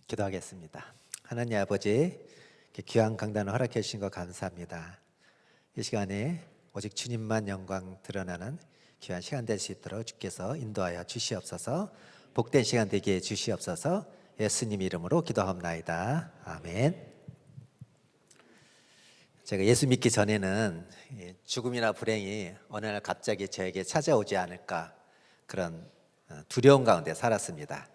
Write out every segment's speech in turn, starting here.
기도하겠습니다. 하나님 아버지, 이렇게 귀한 강단을 허락해 주신 것 감사합니다. 이 시간에 오직 주님만 영광 드러나는 귀한 시간 될 수 있도록 주께서 인도하여 주시옵소서. 복된 시간 되게 해 주시옵소서. 예수님 이름으로 기도합나이다. 아멘. 제가 예수 믿기 전에는 죽음이나 불행이 어느 날 갑자기 저에게 찾아오지 않을까, 그런 두려움 가운데 살았습니다.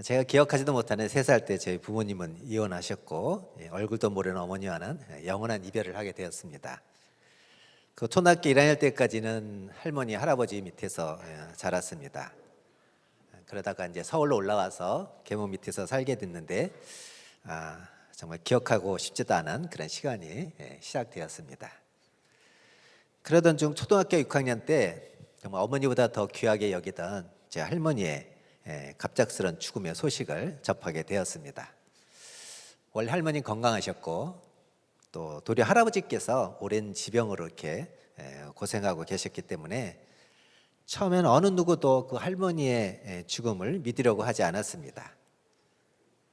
제가 기억하지도 못하는 3살 때 저희 부모님은 이혼하셨고, 얼굴도 모르는 어머니와는 영원한 이별을 하게 되었습니다. 그 초등학교 1학년 때까지는 할머니 할아버지 밑에서 자랐습니다. 그러다가 이제 서울로 올라와서 계모 밑에서 살게 됐는데, 정말 기억하고 싶지도 않은 그런 시간이 시작되었습니다. 그러던 중 초등학교 6학년 때 정말 어머니보다 더 귀하게 여기던 제 할머니의 갑작스런 죽음의 소식을 접하게 되었습니다. 원래 할머니 건강하셨고, 또 도리 할아버지께서 오랜 지병으로 이렇게 고생하고 계셨기 때문에 처음에는 어느 누구도 그 할머니의 죽음을 믿으려고 하지 않았습니다.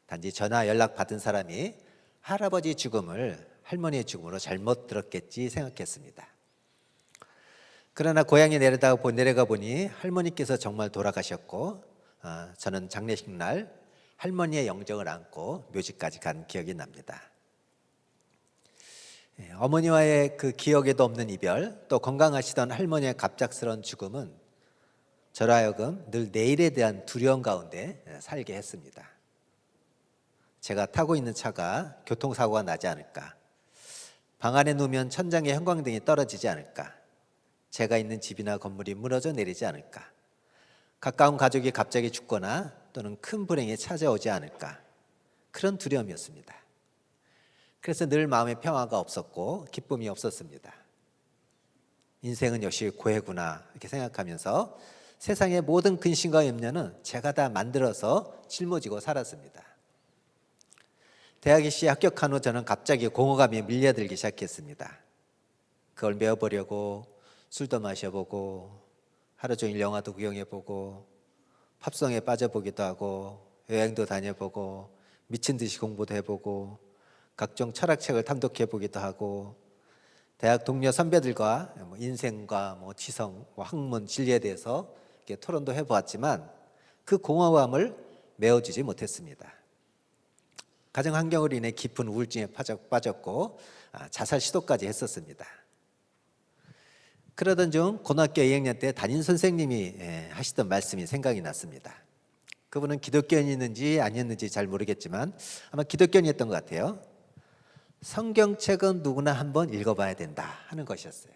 단지 전화 연락 받은 사람이 할아버지 죽음을 할머니의 죽음으로 잘못 들었겠지 생각했습니다. 그러나 고향에 내려가 보니 할머니께서 정말 돌아가셨고, 저는 장례식 날 할머니의 영정을 안고 묘지까지 간 기억이 납니다. 어머니와의 그 기억에도 없는 이별, 또 건강하시던 할머니의 갑작스러운 죽음은 저로 하여금 늘 내일에 대한 두려움 가운데 살게 했습니다. 제가 타고 있는 차가 교통사고가 나지 않을까, 방 안에 누우면 천장에 형광등이 떨어지지 않을까, 제가 있는 집이나 건물이 무너져 내리지 않을까, 가까운 가족이 갑자기 죽거나 또는 큰 불행이 찾아오지 않을까, 그런 두려움이었습니다. 그래서 늘 마음에 평화가 없었고 기쁨이 없었습니다. 인생은 역시 고해구나 이렇게 생각하면서 세상의 모든 근심과 염려는 제가 다 만들어서 짊어지고 살았습니다. 대학 입시에 합격한 후 저는 갑자기 공허감에 밀려들기 시작했습니다. 그걸 메워보려고 술도 마셔보고 하루 종일 영화도 구경해보고 팝송에 빠져보기도 하고 여행도 다녀보고 미친 듯이 공부도 해보고 각종 철학책을 탐독해보기도 하고 대학 동료 선배들과 인생과 지성, 학문, 진리에 대해서 이렇게 토론도 해보았지만 그 공허함을 메워주지 못했습니다. 가정 환경으로 인해 깊은 우울증에 빠졌고 자살 시도까지 했었습니다. 그러던 중 고등학교 2학년 때 담임 선생님이 하시던 말씀이 생각이 났습니다. 그분은 기독교인이었는지 아니었는지 잘 모르겠지만 아마 기독교인이었던 것 같아요. 성경책은 누구나 한번 읽어봐야 된다 하는 것이었어요.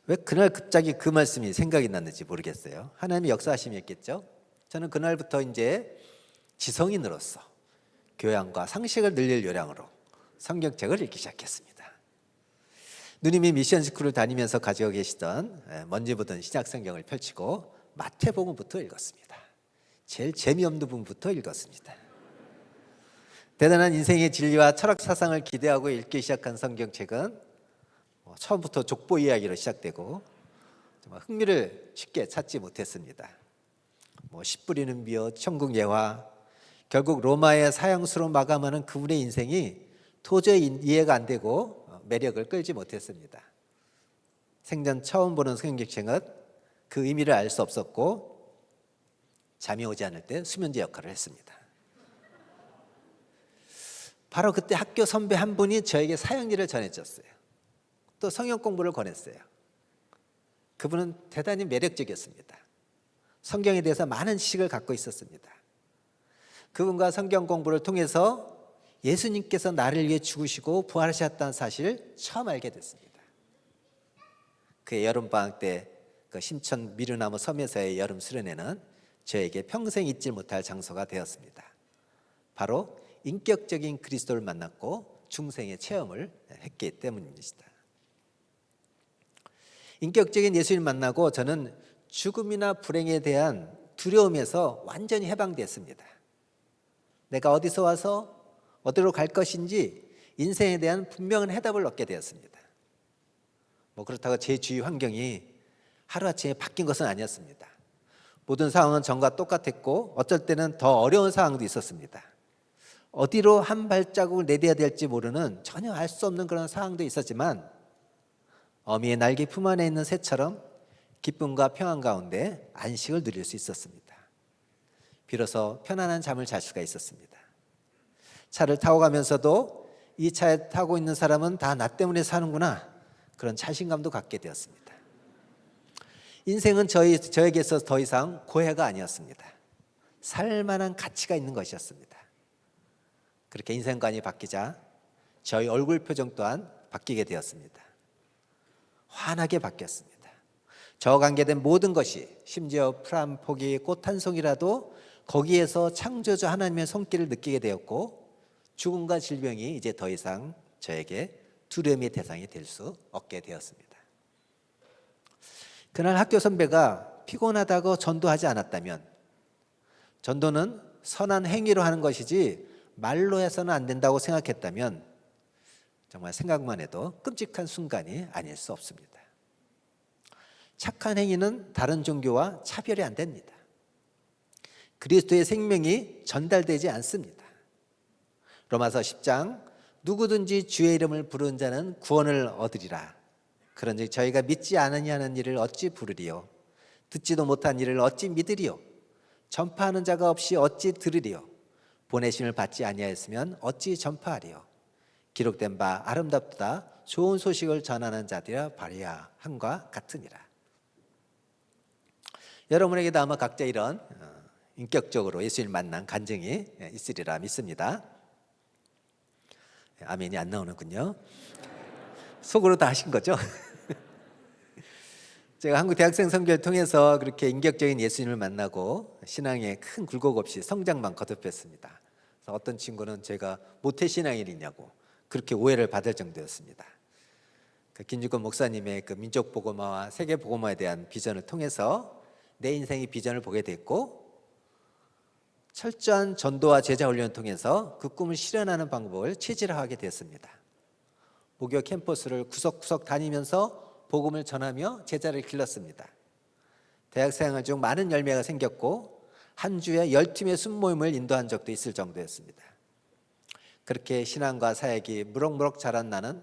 왜 그날 갑자기 그 말씀이 생각이 났는지 모르겠어요. 하나님의 역사하심이었겠죠. 저는 그날부터 이제 지성인으로서 교양과 상식을 늘릴 요량으로 성경책을 읽기 시작했습니다. 누님이 미션 스쿨을 다니면서 가지고 계시던 먼지 묻은 신약 성경을 펼치고 마태복음부터 읽었습니다. 제일 재미없는 부분부터 읽었습니다. 대단한 인생의 진리와 철학 사상을 기대하고 읽기 시작한 성경책은 처음부터 족보 이야기로 시작되고 정말 흥미를 쉽게 찾지 못했습니다. 씨 뿌리는 미어, 천국 예화, 결국 로마의 사형수로 마감하는 그분의 인생이 도저히 이해가 안 되고 매력을 끌지 못했습니다. 생전 처음 보는 성경책은 그 의미를 알 수 없었고 잠이 오지 않을 때 수면제 역할을 했습니다. 바로 그때 학교 선배 한 분이 저에게 사형리를 전해줬어요. 또 성경 공부를 권했어요. 그분은 대단히 매력적이었습니다. 성경에 대해서 많은 지식을 갖고 있었습니다. 그분과 성경 공부를 통해서 예수님께서 나를 위해 죽으시고 부활하셨다는 사실을 처음 알게 됐습니다. 그의 여름방학 때 그 심천 미루나무 섬에서의 여름 수련회는 저에게 평생 잊지 못할 장소가 되었습니다. 바로 인격적인 그리스도를 만났고 중생의 체험을 했기 때문입니다. 인격적인 예수님을 만나고 저는 죽음이나 불행에 대한 두려움에서 완전히 해방됐습니다. 내가 어디서 와서 어디로 갈 것인지 인생에 대한 분명한 해답을 얻게 되었습니다. 그렇다고 제 주위 환경이 하루아침에 바뀐 것은 아니었습니다. 모든 상황은 전과 똑같았고 어쩔 때는 더 어려운 상황도 있었습니다. 어디로 한 발자국을 내뎌야 될지 모르는 전혀 알 수 없는 그런 상황도 있었지만 어미의 날개 품 안에 있는 새처럼 기쁨과 평안 가운데 안식을 누릴 수 있었습니다. 비로소 편안한 잠을 잘 수가 있었습니다. 차를 타고 가면서도 이 차에 타고 있는 사람은 다 나 때문에 사는구나, 그런 자신감도 갖게 되었습니다. 인생은 저에게 있어서 더 이상 고해가 아니었습니다. 살만한 가치가 있는 것이었습니다. 그렇게 인생관이 바뀌자 저희 얼굴 표정 또한 바뀌게 되었습니다. 환하게 바뀌었습니다. 저와 관계된 모든 것이, 심지어 풀 한 포기, 꽃 한 송이라도 거기에서 창조주 하나님의 손길을 느끼게 되었고, 죽음과 질병이 이제 더 이상 저에게 두려움의 대상이 될 수 없게 되었습니다. 그날 학교 선배가 피곤하다고 전도하지 않았다면, 전도는 선한 행위로 하는 것이지 말로 해서는 안 된다고 생각했다면, 정말 생각만 해도 끔찍한 순간이 아닐 수 없습니다. 착한 행위는 다른 종교와 차별이 안 됩니다. 그리스도의 생명이 전달되지 않습니다. 로마서 10장, 누구든지 주의 이름을 부르는 자는 구원을 얻으리라. 그런즉 저희가 믿지 않으냐는 일을 어찌 부르리요? 듣지도 못한 일을 어찌 믿으리요? 전파하는 자가 없이 어찌 들으리요? 보내심을 받지 아니하였으면 어찌 전파하리요? 기록된 바 아름답다 좋은 소식을 전하는 자들이라 바라야 함과 같으니라. 여러분에게도 아마 각자 이런 인격적으로 예수님을 만난 간증이 있으리라 믿습니다. 아멘이 안 나오는군요. 속으로 다 하신 거죠? 제가 한국 대학생 선교를 통해서 그렇게 인격적인 예수님을 만나고 신앙에 큰 굴곡 없이 성장만 거듭했습니다. 그래서 어떤 친구는 제가 모태신앙인이냐고 그렇게 오해를 받을 정도였습니다. 김주권 목사님의 그 민족 복음화와 세계 복음화에 대한 비전을 통해서 내 인생의 비전을 보게 됐고, 철저한 전도와 제자 훈련을 통해서 그 꿈을 실현하는 방법을 체질화하게 되었습니다. 목요 캠퍼스를 구석구석 다니면서 복음을 전하며 제자를 길렀습니다. 대학생활 중 많은 열매가 생겼고 한 주에 10팀의 순모임을 인도한 적도 있을 정도였습니다. 그렇게 신앙과 사역이 무럭무럭 자란 나는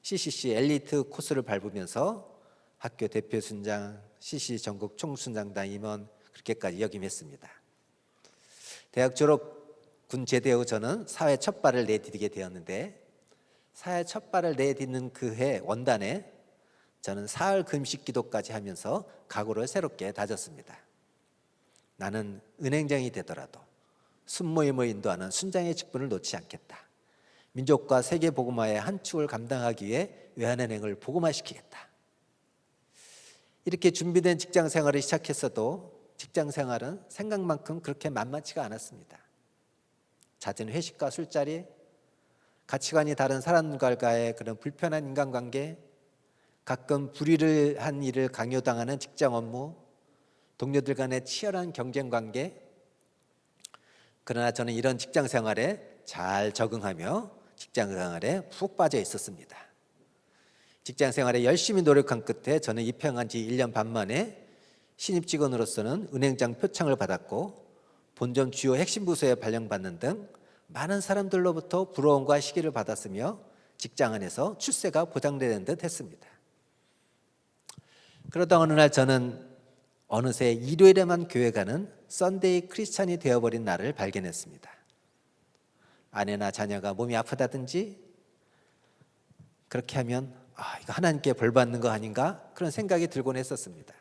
CCC 엘리트 코스를 밟으면서 학교 대표 순장, CCC 전국 총순장단 임원, 그렇게까지 역임했습니다. 대학 졸업, 군 제대 후 저는 사회 첫 발을 내디디게 되었는데, 사회 첫 발을 내딛는 그 해 원단에 저는 사흘 금식 기도까지 하면서 각오를 새롭게 다졌습니다. 나는 은행장이 되더라도 순모임을 인도하는 순장의 직분을 놓지 않겠다. 민족과 세계 복음화의 한 축을 감당하기 위해 외환은행을 복음화시키겠다. 이렇게 준비된 직장 생활을 시작했어도 직장 생활은 생각만큼 그렇게 만만치가 않았습니다. 잦은 회식과 술자리, 가치관이 다른 사람들과의 그런 불편한 인간관계, 가끔 불의를 한 일을 강요당하는 직장 업무, 동료들 간의 치열한 경쟁관계. 그러나 저는 이런 직장 생활에 잘 적응하며 직장 생활에 푹 빠져 있었습니다. 직장 생활에 열심히 노력한 끝에 저는 입행한 지 1년 반 만에 신입 직원으로서는 은행장 표창을 받았고, 본점 주요 핵심 부서에 발령받는 등 많은 사람들로부터 부러움과 시기를 받았으며 직장 안에서 출세가 보장되는 듯 했습니다. 그러다 어느 날 저는 어느새 일요일에만 교회 가는 썬데이 크리스찬이 되어버린 나를 발견했습니다. 아내나 자녀가 몸이 아프다든지 그렇게 하면 이거 하나님께 벌 받는 거 아닌가? 그런 생각이 들곤 했었습니다.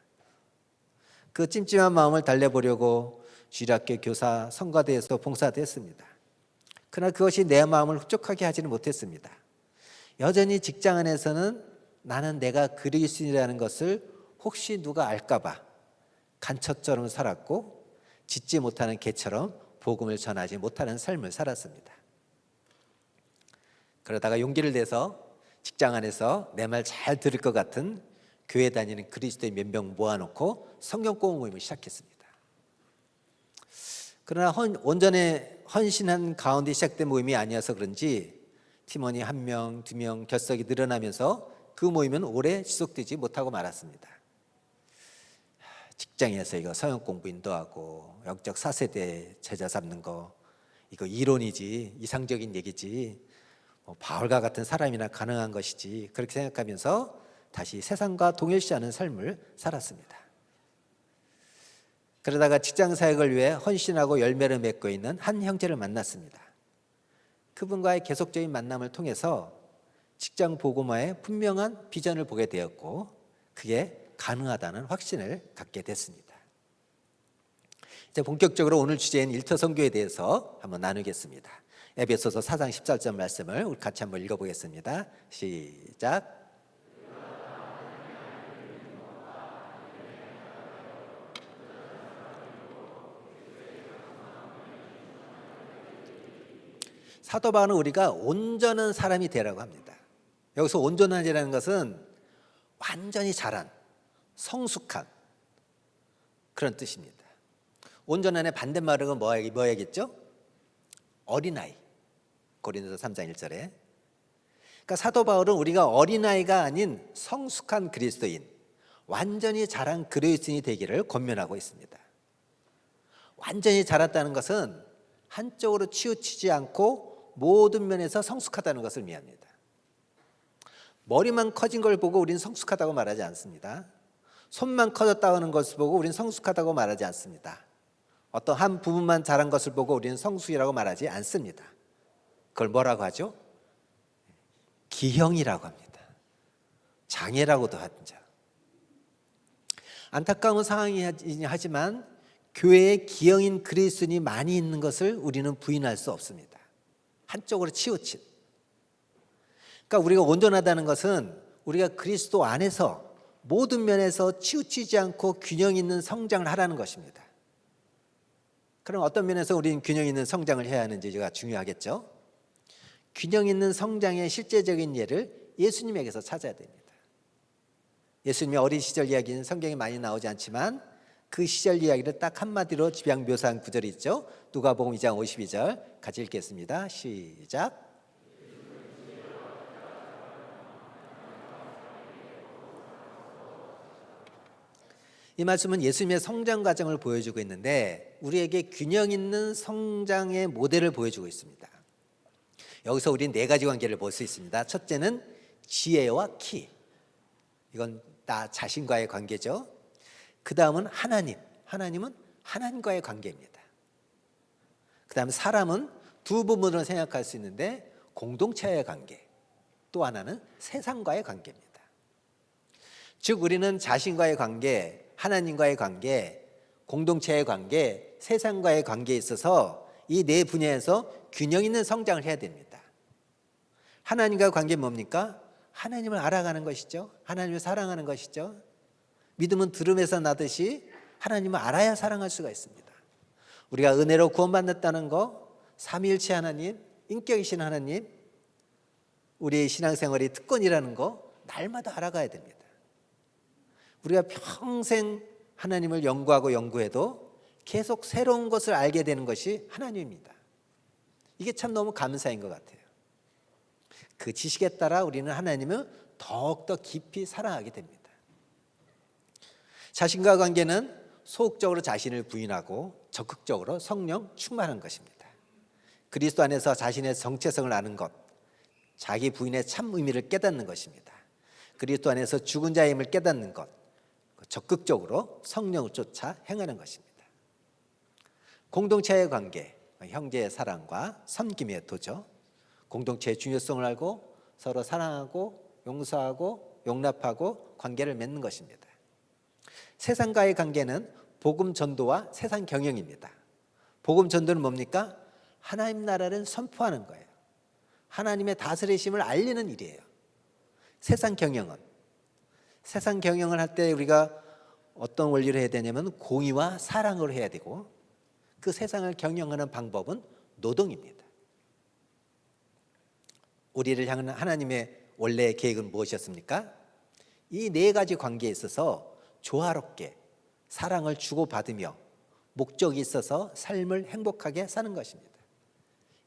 그 찜찜한 마음을 달래보려고 주일학교 교사, 성가대에서 봉사도 했습니다. 그러나 그것이 내 마음을 흡족하게 하지는 못했습니다. 여전히 직장 안에서는 나는 내가 그리스도인이라는 것을 혹시 누가 알까 봐 간첩처럼 살았고, 짖지 못하는 개처럼 복음을 전하지 못하는 삶을 살았습니다. 그러다가 용기를 내서 직장 안에서 내 말 잘 들을 것 같은 교회 다니는 그리스도인 몇 명 모아놓고 성경 공부 모임을 시작했습니다. 그러나 온전히 헌신한 가운데 시작된 모임이 아니어서 그런지 팀원이 1명, 2명 결석이 늘어나면서 그 모임은 오래 지속되지 못하고 말았습니다. 직장에서 이거 성역 공부 인도하고 영적 4세대 제자 잡는 거 이거 이론이지, 이상적인 얘기지, 바울과 같은 사람이나 가능한 것이지, 그렇게 생각하면서 다시 세상과 동일시하는 삶을 살았습니다. 그러다가 직장 사역을 위해 헌신하고 열매를 맺고 있는 한 형제를 만났습니다. 그분과의 계속적인 만남을 통해서 직장 복음화의 분명한 비전을 보게 되었고, 그게 가능하다는 확신을 갖게 됐습니다. 이제 본격적으로 오늘 주제인 일터 선교에 대해서 한번 나누겠습니다. 에베소서 4장 14절 말씀을 우리 같이 한번 읽어보겠습니다. 시작. 사도 바울은 우리가 온전한 사람이 되라고 합니다. 여기서 온전한이라는 것은 완전히 자란, 성숙한 그런 뜻입니다. 온전한의 반대말은 뭐야겠죠? 어린아이. 고린도서 3장 1절에. 그러니까 사도 바울은 우리가 어린아이가 아닌 성숙한 그리스도인, 완전히 자란 그리스도인이 되기를 권면하고 있습니다. 완전히 자랐다는 것은 한쪽으로 치우치지 않고 모든 면에서 성숙하다는 것을 의미합니다. 머리만 커진 걸 보고 우리는 성숙하다고 말하지 않습니다. 손만 커졌다는 것을 보고 우리는 성숙하다고 말하지 않습니다. 어떤 한 부분만 자란 것을 보고 우리는 성숙이라고 말하지 않습니다. 그걸 뭐라고 하죠? 기형이라고 합니다. 장애라고도 하죠. 안타까운 상황이긴 하지만 교회에 기형인 그리스도인이 많이 있는 것을 우리는 부인할 수 없습니다. 한쪽으로 치우친. 그러니까 우리가 온전하다는 것은 우리가 그리스도 안에서 모든 면에서 치우치지 않고 균형 있는 성장을 하라는 것입니다. 그럼 어떤 면에서 우리는 균형 있는 성장을 해야 하는지가 중요하겠죠. 균형 있는 성장의 실제적인 예를 예수님에게서 찾아야 됩니다. 예수님의 어린 시절 이야기는 성경에 많이 나오지 않지만 그 시절 이야기를 딱 한마디로 집약 묘사한 구절이 있죠. 누가복음 2장 52절 같이 읽겠습니다. 시작. 이 말씀은 예수님의 성장 과정을 보여주고 있는데 우리에게 균형 있는 성장의 모델을 보여주고 있습니다. 여기서 우리는 네 가지 관계를 볼 수 있습니다. 첫째는 지혜와 키. 이건 나 자신과의 관계죠. 그 다음은 하나님. 하나님은 하나님과의 관계입니다. 그 다음에 사람은 두 부분으로 생각할 수 있는데 공동체의 관계, 또 하나는 세상과의 관계입니다. 즉 우리는 자신과의 관계, 하나님과의 관계, 공동체의 관계, 세상과의 관계에 있어서 이 네 분야에서 균형 있는 성장을 해야 됩니다. 하나님과의 관계는 뭡니까? 하나님을 알아가는 것이죠. 하나님을 사랑하는 것이죠. 믿음은 들음에서 나듯이 하나님을 알아야 사랑할 수가 있습니다. 우리가 은혜로 구원받았다는 거, 삼위일체 하나님, 인격이신 하나님, 우리의 신앙생활이 특권이라는 거 날마다 알아가야 됩니다. 우리가 평생 하나님을 연구하고 연구해도 계속 새로운 것을 알게 되는 것이 하나님입니다. 이게 참 너무 감사인 것 같아요. 그 지식에 따라 우리는 하나님을 더욱더 깊이 사랑하게 됩니다. 자신과 관계는 소극적으로 자신을 부인하고 적극적으로 성령 충만한 것입니다. 그리스도 안에서 자신의 정체성을 아는 것, 자기 부인의 참 의미를 깨닫는 것입니다. 그리스도 안에서 죽은 자의 힘을 깨닫는 것, 적극적으로 성령을 쫓아 행하는 것입니다. 공동체의 관계, 형제의 사랑과 섬김의 도죠. 공동체의 중요성을 알고 서로 사랑하고 용서하고 용납하고 관계를 맺는 것입니다. 세상과의 관계는 복음 전도와 세상 경영입니다. 복음 전도는 뭡니까? 하나님 나라를 선포하는 거예요. 하나님의 다스리심을 알리는 일이에요. 세상 경영을 할 때 우리가 어떤 원리를 해야 되냐면 공의와 사랑으로 해야 되고, 그 세상을 경영하는 방법은 노동입니다. 우리를 향한 하나님의 원래의 계획은 무엇이었습니까? 이 네 가지 관계에 있어서 조화롭게 사랑을 주고받으며 목적이 있어서 삶을 행복하게 사는 것입니다.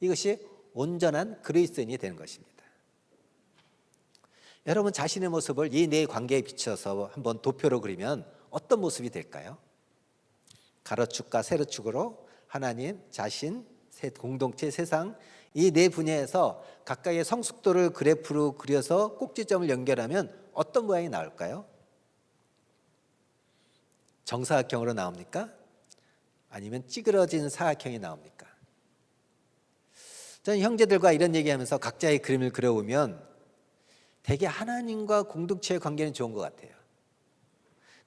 이것이 온전한 그리스도인이 되는 것입니다. 여러분 자신의 모습을 이 네 관계에 비춰서 한번 도표로 그리면 어떤 모습이 될까요? 가로축과 세로축으로 하나님, 자신, 공동체, 세상 이 네 분야에서 각각의 성숙도를 그래프로 그려서 꼭지점을 연결하면 어떤 모양이 나올까요? 정사각형으로 나옵니까? 아니면 찌그러진 사각형이 나옵니까? 저는 형제들과 이런 얘기하면서 각자의 그림을 그려오면 되게 하나님과 공동체의 관계는 좋은 것 같아요.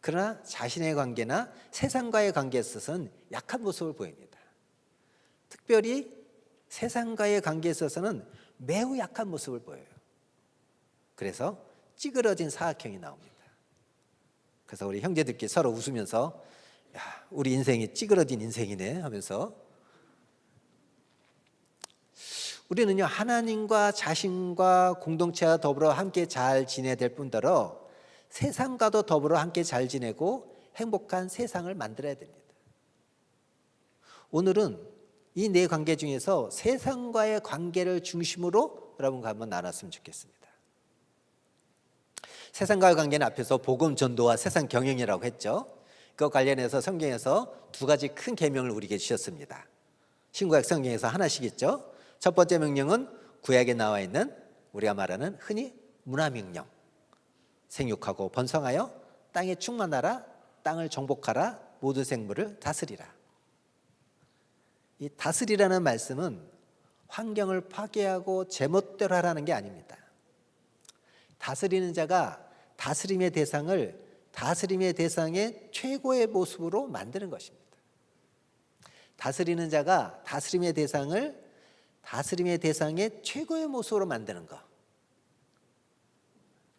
그러나 자신의 관계나 세상과의 관계에 있어서는 약한 모습을 보입니다. 특별히 세상과의 관계에 있어서는 매우 약한 모습을 보여요. 그래서 찌그러진 사각형이 나옵니다. 그래서 우리 형제들끼리 서로 웃으면서 야, 우리 인생이 찌그러진 인생이네 하면서 우리는요 하나님과 자신과 공동체와 더불어 함께 잘 지내야 될 뿐더러 세상과도 더불어 함께 잘 지내고 행복한 세상을 만들어야 됩니다. 오늘은 이 네 관계 중에서 세상과의 관계를 중심으로 여러분과 한번 나눴으면 좋겠습니다. 세상과의 관계는 앞에서 복음 전도와 세상 경영이라고 했죠. 그것 관련해서 성경에서 두 가지 큰 계명을 우리에게 주셨습니다. 신구약 성경에서 하나씩 있죠. 첫 번째 명령은 구약에 나와 있는 우리가 말하는 흔히 문화명령. 생육하고 번성하여 땅에 충만하라, 땅을 정복하라, 모든 생물을 다스리라. 이 다스리라는 말씀은 환경을 파괴하고 제멋대로 하라는 게 아닙니다. 다스리는 자가 다스림의 대상을 다스림의 대상의 최고의 모습으로 만드는 것입니다. 다스리는 자가 다스림의 대상을 다스림의 대상의 최고의 모습으로 만드는 것.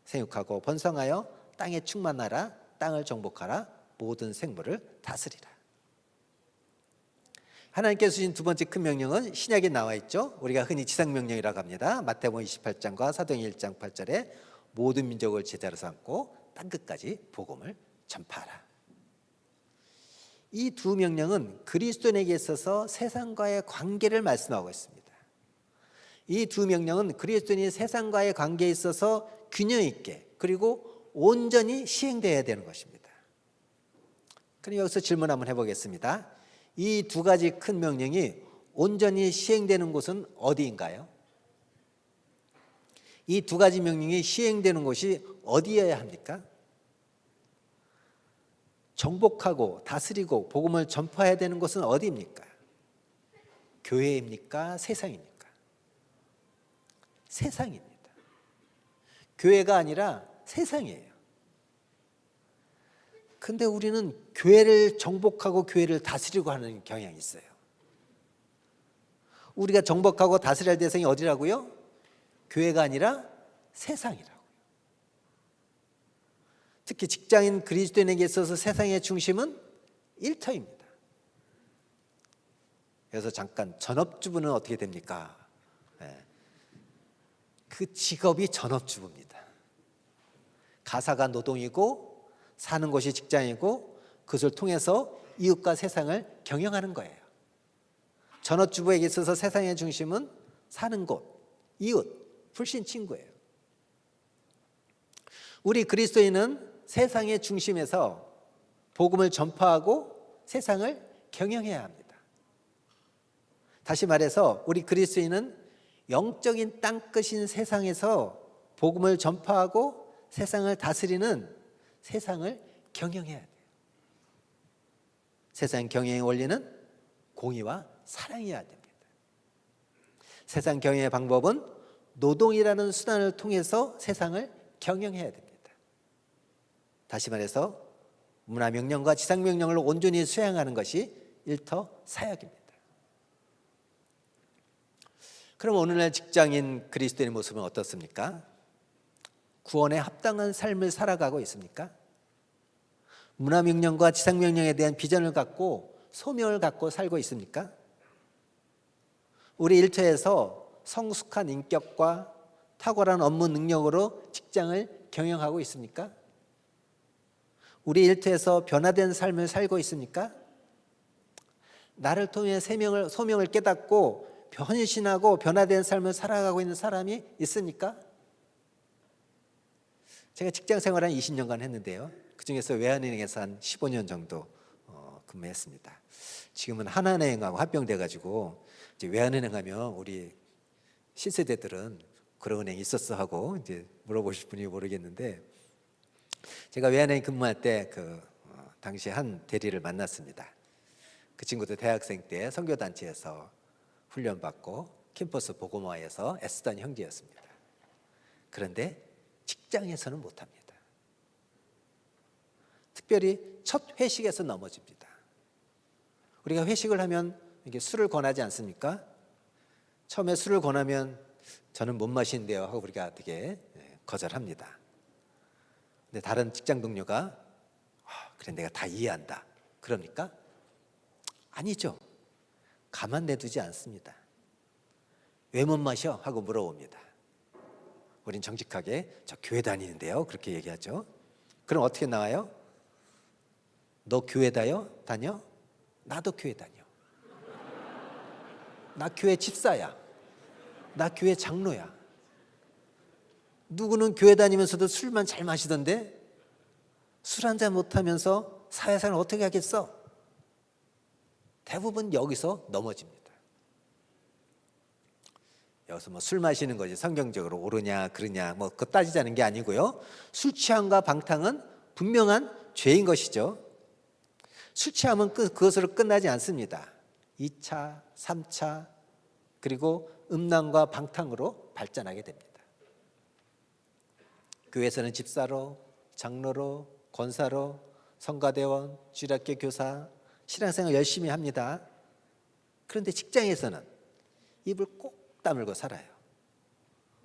생육하고 번성하여 땅에 충만하라, 땅을 정복하라, 모든 생물을 다스리라. 하나님께서 주신 두 번째 큰 명령은 신약에 나와 있죠. 우리가 흔히 지상명령이라고 합니다. 마태복음 28장과 사도행 1장 8절에 모든 민족을 제자로 삼고 땅끝까지 복음을 전파하라. 이 두 명령은 그리스도인에게 있어서 세상과의 관계를 말씀하고 있습니다. 이 두 명령은 그리스도인이 세상과의 관계에 있어서 균형 있게 그리고 온전히 시행되어야 되는 것입니다. 그럼 여기서 질문 한번 해보겠습니다. 이 두 가지 큰 명령이 온전히 시행되는 곳은 어디인가요? 이 두 가지 명령이 시행되는 곳이 어디여야 합니까? 정복하고 다스리고 복음을 전파해야 되는 곳은 어디입니까? 교회입니까? 세상입니까? 세상입니다. 교회가 아니라 세상이에요. 근데 우리는 교회를 정복하고 교회를 다스리고 하는 경향이 있어요. 우리가 정복하고 다스려야 할 대상이 어디라고요? 교회가 아니라 세상이라고요. 특히 직장인 그리스도인에게 있어서 세상의 중심은 일터입니다. 그래서 잠깐 전업주부는 어떻게 됩니까? 그 직업이 전업주부입니다. 가사가 노동이고 사는 곳이 직장이고 그것을 통해서 이웃과 세상을 경영하는 거예요. 전업주부에게 있어서 세상의 중심은 사는 곳, 이웃, 불신 친구예요. 우리 그리스도인은 세상의 중심에서 복음을 전파하고 세상을 경영해야 합니다. 다시 말해서 우리 그리스도인은 영적인 땅끝인 세상에서 복음을 전파하고 세상을 다스리는 세상을 경영해야 돼요. 세상 경영의 원리는 공의와 사랑이어야 됩니다. 세상 경영의 방법은 노동이라는 수단을 통해서 세상을 경영해야 됩니다. 다시 말해서 문화명령과 지상명령을 온전히 수행하는 것이 일터 사역입니다. 그럼 오늘날 직장인 그리스도인의 모습은 어떻습니까? 구원에 합당한 삶을 살아가고 있습니까? 문화명령과 지상명령에 대한 비전을 갖고 소명을 갖고 살고 있습니까? 우리 일터에서 성숙한 인격과 탁월한 업무 능력으로 직장을 경영하고 있습니까? 우리 일터에서 변화된 삶을 살고 있습니까? 나를 통해 소명을 깨닫고 헌신하고 변화된 삶을 살아가고 있는 사람이 있습니까? 제가 직장 생활을 한 20년간 했는데요. 그중에서 외환은행에서 한 15년 정도 근무했습니다. 지금은 하나은행하고 합병돼가지고 이제 외환은행 하면 우리 신세대들은 그런 은행이 있었어 하고 이제 물어보실 분이 모르겠는데, 제가 외환은행 근무할 때 당시 한 대리를 만났습니다. 그 친구도 대학생 때 선교단체에서 훈련받고 캠퍼스 복음화에서 애쓰던 형제였습니다. 그런데 직장에서는 못합니다. 특별히 첫 회식에서 넘어집니다. 우리가 회식을 하면 이게 술을 권하지 않습니까? 처음에 술을 권하면 저는 못 마시는데요 하고 우리가 되게 거절합니다. 근데 다른 직장 동료가 그래 내가 다 이해한다 그럽니까? 아니죠. 가만 내두지 않습니다. 왜 못 마셔? 하고 물어봅니다. 우린 정직하게 저 교회 다니는데요 그렇게 얘기하죠. 그럼 어떻게 나와요? 너 교회 다녀? 나도 교회 다녀. 나 교회 집사야. 나 교회 장로야. 누구는 교회 다니면서도 술만 잘 마시던데 술 한잔 못하면서 사회생활 어떻게 하겠어? 대부분 여기서 넘어집니다. 여기서 뭐 술 마시는 것이 성경적으로 옳으냐 그르냐 뭐 그거 따지자는 게 아니고요. 술 취함과 방탕은 분명한 죄인 것이죠. 술 취함은 그것으로 끝나지 않습니다. 2차, 3차 그리고 음란과 방탕으로 발전하게 됩니다. 교회에서는 집사로, 장로로, 권사로, 성가대원, 주일학교 교사, 신앙생활 열심히 합니다. 그런데 직장에서는 입을 꼭 다물고 살아요.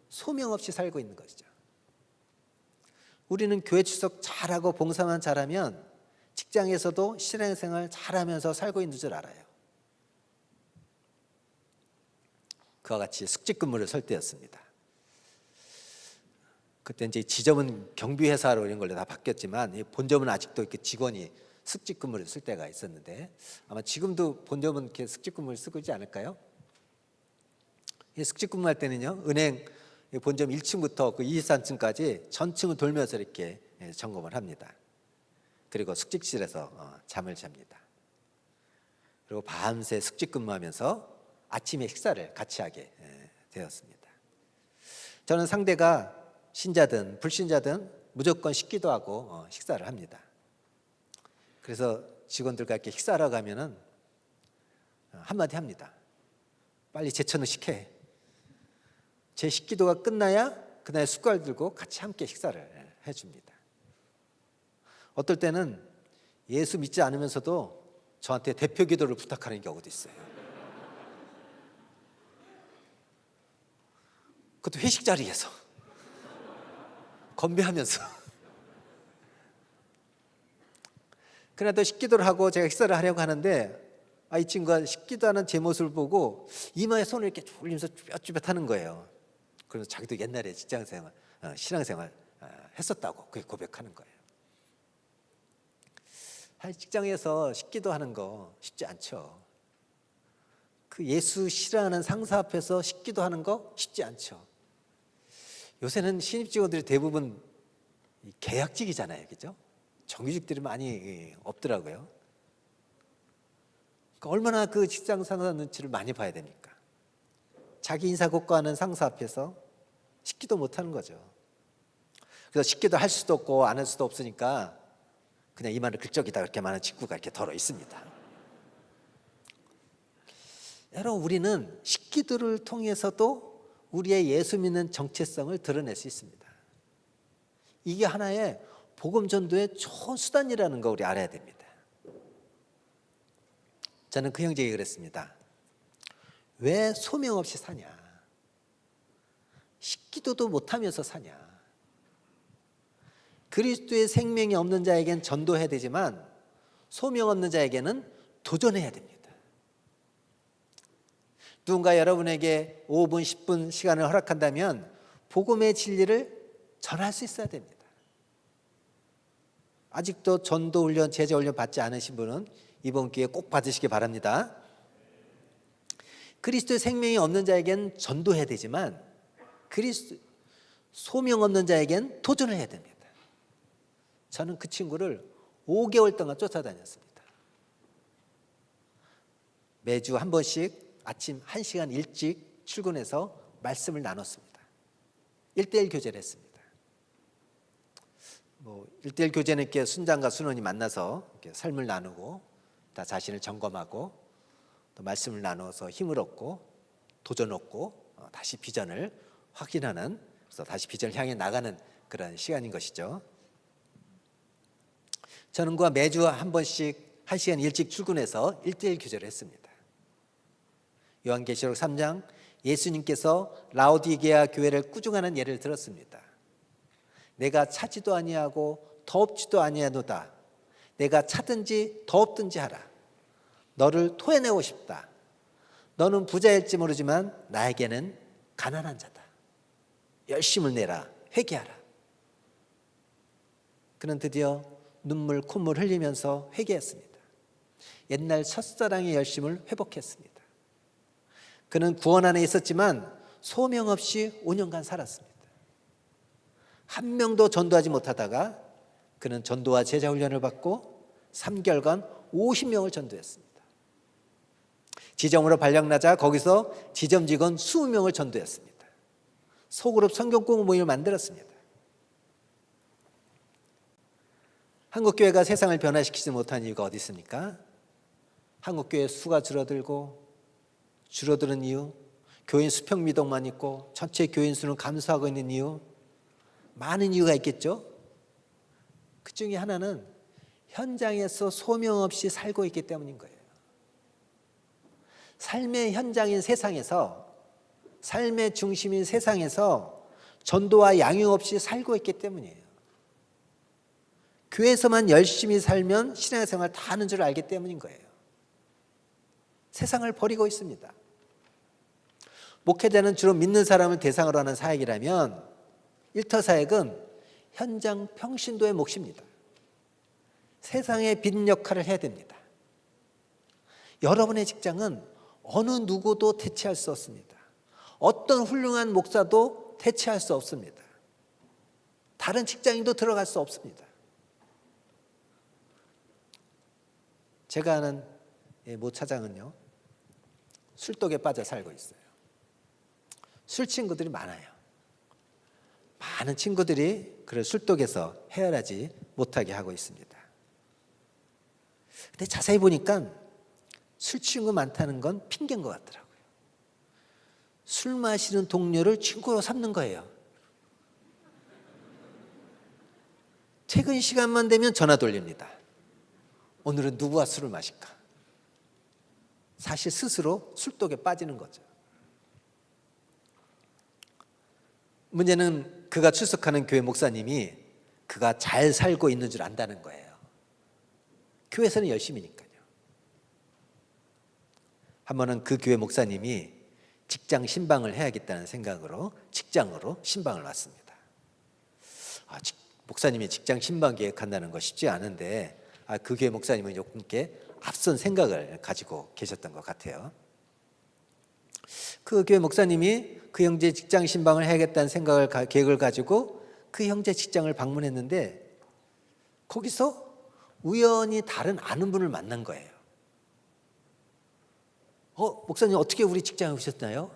소명 없이 살고 있는 것이죠. 우리는 교회 출석 잘하고 봉사만 잘하면 직장에서도 신앙생활 잘하면서 살고 있는 줄 알아요. 그와 같이 숙직 근무를 설 때였습니다. 그때 이제 지점은 경비회사로 이런 걸로 다 바뀌었지만 본점은 아직도 이렇게 직원이 숙직 근무를 쓸 때가 있었는데 아마 지금도 본점은 이렇게 숙직 근무를 쓰고 있지 않을까요? 숙직 근무할 때는요 은행 본점 1층부터 그 23층까지 전층을 돌면서 이렇게 점검을 합니다. 그리고 숙직실에서 잠을 잡니다. 그리고 밤새 숙직 근무하면서 아침에 식사를 같이 하게 되었습니다. 저는 상대가 신자든 불신자든 무조건 식기도 하고 식사를 합니다. 그래서 직원들과 이렇게 식사하러 가면은 한마디 합니다. 빨리 제천을 시켜. 제 식기도가 끝나야 그날 숟갈 들고 같이 함께 식사를 해줍니다. 어떨 때는 예수 믿지 않으면서도 저한테 대표 기도를 부탁하는 경우도 있어요. 그것도 회식 자리에서 건배하면서. 그날도 식기도를 하고 제가 식사를 하려고 하는데 이 친구가 식기도하는 제 모습을 보고 이마에 손을 이렇게 올리면서 쭈뼛쭈뼛하는 거예요. 그래서 자기도 옛날에 직장생활, 신앙생활 했었다고 그게 고백하는 거예요. 직장에서 식기도하는 거 쉽지 않죠. 그 예수 싫어하는 상사 앞에서 식기도하는 거 쉽지 않죠. 요새는 신입 직원들이 대부분 계약직이잖아요, 그죠? 정규직들이 많이 없더라고요. 그러니까 얼마나 그 직장 상사 눈치를 많이 봐야 됩니까? 자기 인사고과하는 상사 앞에서 식기도 못하는 거죠. 그래서 식기도 할 수도 없고 안 할 수도 없으니까 그냥 이마를 긁적이다 그렇게 많은 직구가 이렇게 덜어 있습니다. 여러분 우리는 식기도를 통해서도 우리의 예수 믿는 정체성을 드러낼 수 있습니다. 이게 하나의 복음 전도의 좋은 수단이라는 거 우리 알아야 됩니다. 저는 그 형제에게 그랬습니다. 왜 소명 없이 사냐? 식기도도 못하면서 사냐? 그리스도의 생명이 없는 자에겐 전도해야 되지만 소명 없는 자에게는 도전해야 됩니다. 누군가 여러분에게 5분, 10분 시간을 허락한다면 복음의 진리를 전할 수 있어야 됩니다. 아직도 전도 훈련, 제자 훈련 받지 않으신 분은 이번 기회에 꼭 받으시기 바랍니다. 그리스도의 생명이 없는 자에겐 전도해야 되지만 소명 없는 자에겐 도전을 해야 됩니다. 저는 그 친구를 5개월 동안 쫓아다녔습니다. 매주 한 번씩 아침 1시간 일찍 출근해서 말씀을 나눴습니다. 1대1 교제를 했습니다. 1대1 교제는 이렇게 순장과 순원이 만나서 이렇게 삶을 나누고 다 자신을 점검하고 또 말씀을 나눠서 힘을 얻고 도전 얻고 다시 비전을 확인하는, 그래서 다시 비전을 향해 나가는 그런 시간인 것이죠. 저는 그와 매주 한 번씩 1시간 일찍 출근해서 1대1 교제를 했습니다. 요한계시록 3장 예수님께서 라오디게아 교회를 꾸중하는 예를 들었습니다. 내가 차지도 아니하고 더없지도 아니하노다. 내가 차든지 더없든지 하라. 너를 토해내고 싶다. 너는 부자일지 모르지만 나에게는 가난한 자다. 열심을 내라. 회개하라. 그는 드디어 눈물 콧물 흘리면서 회개했습니다. 옛날 첫사랑의 열심을 회복했습니다. 그는 구원 안에 있었지만 소명 없이 5년간 살았습니다. 한 명도 전도하지 못하다가 그는 전도와 제자 훈련을 받고 3개월간 50명을 전도했습니다. 지점으로 발령나자 거기서 지점 직원 20명을 전도했습니다. 소그룹 성경 공부 모임을 만들었습니다. 한국교회가 세상을 변화시키지 못한 이유가 어디 있습니까? 한국교회 수가 줄어드는 이유, 교인 수평 미덕만 있고 전체 교인 수는 감소하고 있는 이유, 많은 이유가 있겠죠. 그 중에 하나는 현장에서 소명 없이 살고 있기 때문인 거예요. 삶의 현장인 세상에서, 삶의 중심인 세상에서 전도와 양육 없이 살고 있기 때문이에요. 교회에서만 열심히 살면 신앙생활 다 하는 줄 알기 때문인 거예요. 세상을 버리고 있습니다. 목회자는 주로 믿는 사람을 대상으로 하는 사역이라면 일터사역은 현장 평신도의 몫입니다. 세상의 빛 역할을 해야 됩니다. 여러분의 직장은 어느 누구도 대체할 수 없습니다. 어떤 훌륭한 목사도 대체할 수 없습니다. 다른 직장인도 들어갈 수 없습니다. 제가 아는 모 차장은요, 술독에 빠져 살고 있어요. 술 친구들이 많아요. 많은 친구들이 그를 술독에서 헤어나지 못하게 하고 있습니다. 근데 자세히 보니까 술 친구 많다는 건 핑계인 것 같더라고요. 술 마시는 동료를 친구로 삼는 거예요. 퇴근 시간만 되면 전화 돌립니다. 오늘은 누구와 술을 마실까? 사실 스스로 술독에 빠지는 거죠. 문제는 그가 출석하는 교회 목사님이 그가 잘 살고 있는 줄 안다는 거예요. 교회에서는 열심히니까요. 한 번은 그 교회 목사님이 직장 신방을 해야겠다는 생각으로 직장으로 신방을 왔습니다. 목사님이 직장 신방 계획한다는 거 쉽지 않은데 그 교회 목사님은 조금께 앞선 생각을 가지고 계셨던 것 같아요. 그 교회 목사님이 그 형제 직장 신방을 해야겠다는 계획을 가지고 그 형제 직장을 방문했는데 거기서 우연히 다른 아는 분을 만난 거예요. 목사님 어떻게 우리 직장에 오셨나요?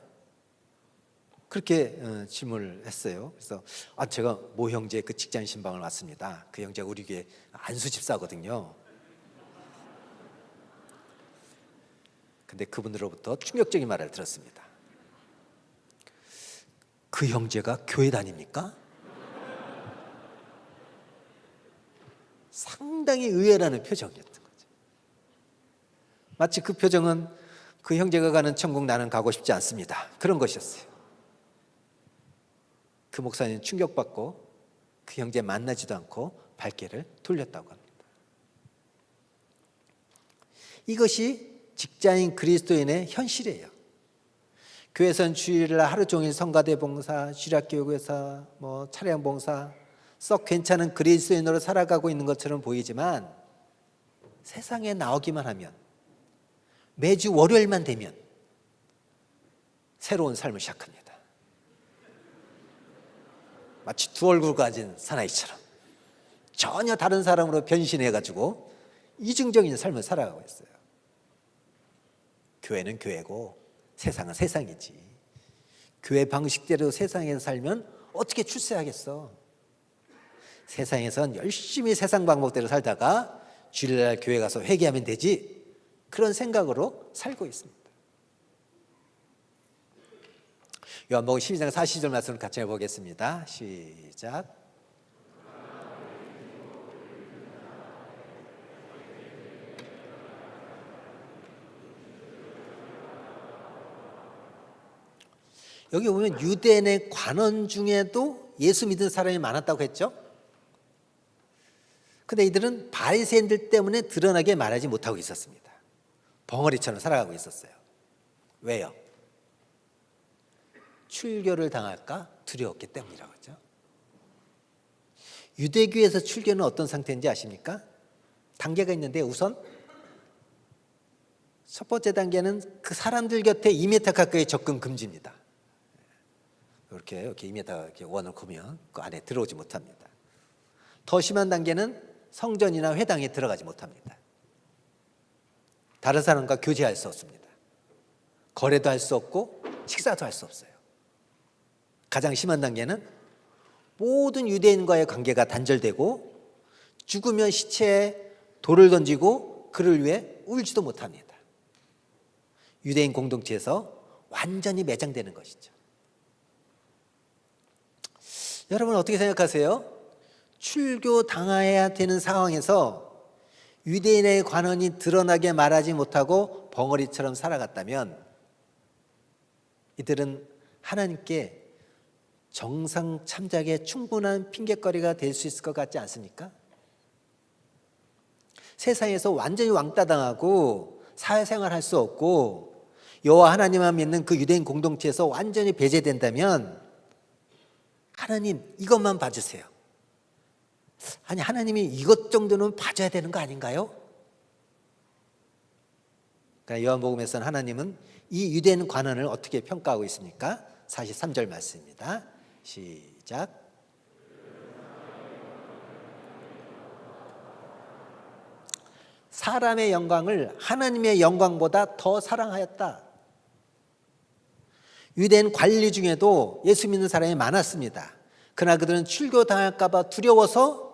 그렇게 질문을 했어요. 그래서 제가 모 형제 그 직장 신방을 왔습니다. 그 형제가 우리 교회 안수 집사거든요. 근데 그분으로부터 충격적인 말을 들었습니다. 그 형제가 교회 다닙니까? 상당히 의외라는 표정이었던 거죠. 마치 그 표정은 그 형제가 가는 천국 나는 가고 싶지 않습니다. 그런 것이었어요. 그 목사님 충격받고 그 형제 만나지도 않고 발길을 돌렸다고 합니다. 이것이 직장인 그리스도인의 현실이에요. 교회에서는 주일날 하루 종일 성가대 봉사, 주일학교회사, 차량 봉사, 썩 괜찮은 그리스도인으로 살아가고 있는 것처럼 보이지만 세상에 나오기만 하면 매주 월요일만 되면 새로운 삶을 시작합니다. 마치 두 얼굴 가진 사나이처럼 전혀 다른 사람으로 변신해가지고 이중적인 삶을 살아가고 있어요. 교회는 교회고 세상은 세상이지. 교회 방식대로 세상에서 살면 어떻게 출세하겠어? 세상에선 열심히 세상 방법대로 살다가 주일날 교회 가서 회개하면 되지. 그런 생각으로 살고 있습니다. 요한복음 12장 40절 말씀을 같이 해보겠습니다. 시작. 여기 보면 유대인의 관원 중에도 예수 믿은 사람이 많았다고 했죠. 근데 이들은 바리새인들 때문에 드러나게 말하지 못하고 있었습니다. 벙어리처럼 살아가고 있었어요. 왜요? 출교를 당할까 두려웠기 때문이라고 하죠. 유대교에서 출교는 어떤 상태인지 아십니까? 단계가 있는데 우선 첫 번째 단계는 그 사람들 곁에 2m 가까이 접근 금지입니다. 이렇게 2m 이렇게 원을 그으면 그 안에 들어오지 못합니다. 더 심한 단계는 성전이나 회당에 들어가지 못합니다. 다른 사람과 교제할 수 없습니다. 거래도 할 수 없고 식사도 할 수 없어요. 가장 심한 단계는 모든 유대인과의 관계가 단절되고 죽으면 시체에 돌을 던지고 그를 위해 울지도 못합니다. 유대인 공동체에서 완전히 매장되는 것이죠. 여러분 어떻게 생각하세요? 출교 당해야 되는 상황에서 유대인의 관원이 드러나게 말하지 못하고 벙어리처럼 살아갔다면 이들은 하나님께 정상 참작에 충분한 핑계거리가 될 수 있을 것 같지 않습니까? 세상에서 완전히 왕따 당하고 사회생활 할 수 없고 여호와 하나님만 믿는 그 유대인 공동체에서 완전히 배제된다면 하나님 이것만 봐주세요. 아니 하나님이 이것 정도는 봐줘야 되는 거 아닌가요? 그러니까 요한복음에서는 하나님은 이 유대인 관원을 어떻게 평가하고 있습니까? 43절 말씀입니다. 시작. 사람의 영광을 하나님의 영광보다 더 사랑하였다. 유대인 관리 중에도 예수 믿는 사람이 많았습니다. 그러나 그들은 출교당할까 봐 두려워서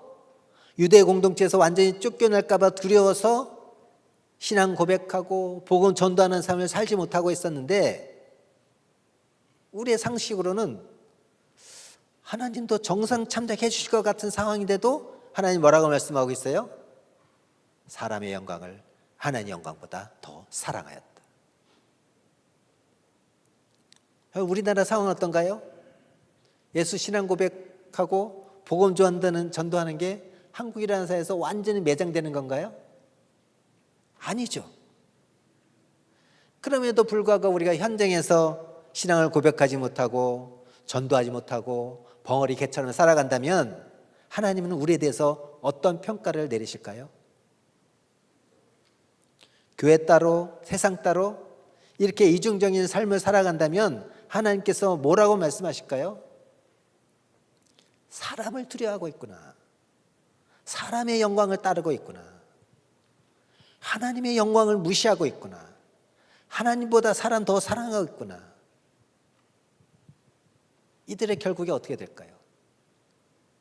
유대 공동체에서 완전히 쫓겨날까 봐 두려워서 신앙 고백하고 복음 전도하는 삶을 살지 못하고 있었는데 우리의 상식으로는 하나님도 정상 참작해 주실 것 같은 상황인데도 하나님 뭐라고 말씀하고 있어요? 사람의 영광을 하나님의 영광보다 더 사랑하였다. 우리나라 상황은 어떤가요? 예수 신앙 고백하고 복음 전도하는 게 한국이라는 사회에서 완전히 매장되는 건가요? 아니죠. 그럼에도 불구하고 우리가 현장에서 신앙을 고백하지 못하고 전도하지 못하고 벙어리 개처럼 살아간다면 하나님은 우리에 대해서 어떤 평가를 내리실까요? 교회 따로 세상 따로 이렇게 이중적인 삶을 살아간다면 하나님께서 뭐라고 말씀하실까요? 사람을 두려워하고 있구나. 사람의 영광을 따르고 있구나. 하나님의 영광을 무시하고 있구나. 하나님보다 사람 더 사랑하고 있구나. 이들의 결국이 어떻게 될까요?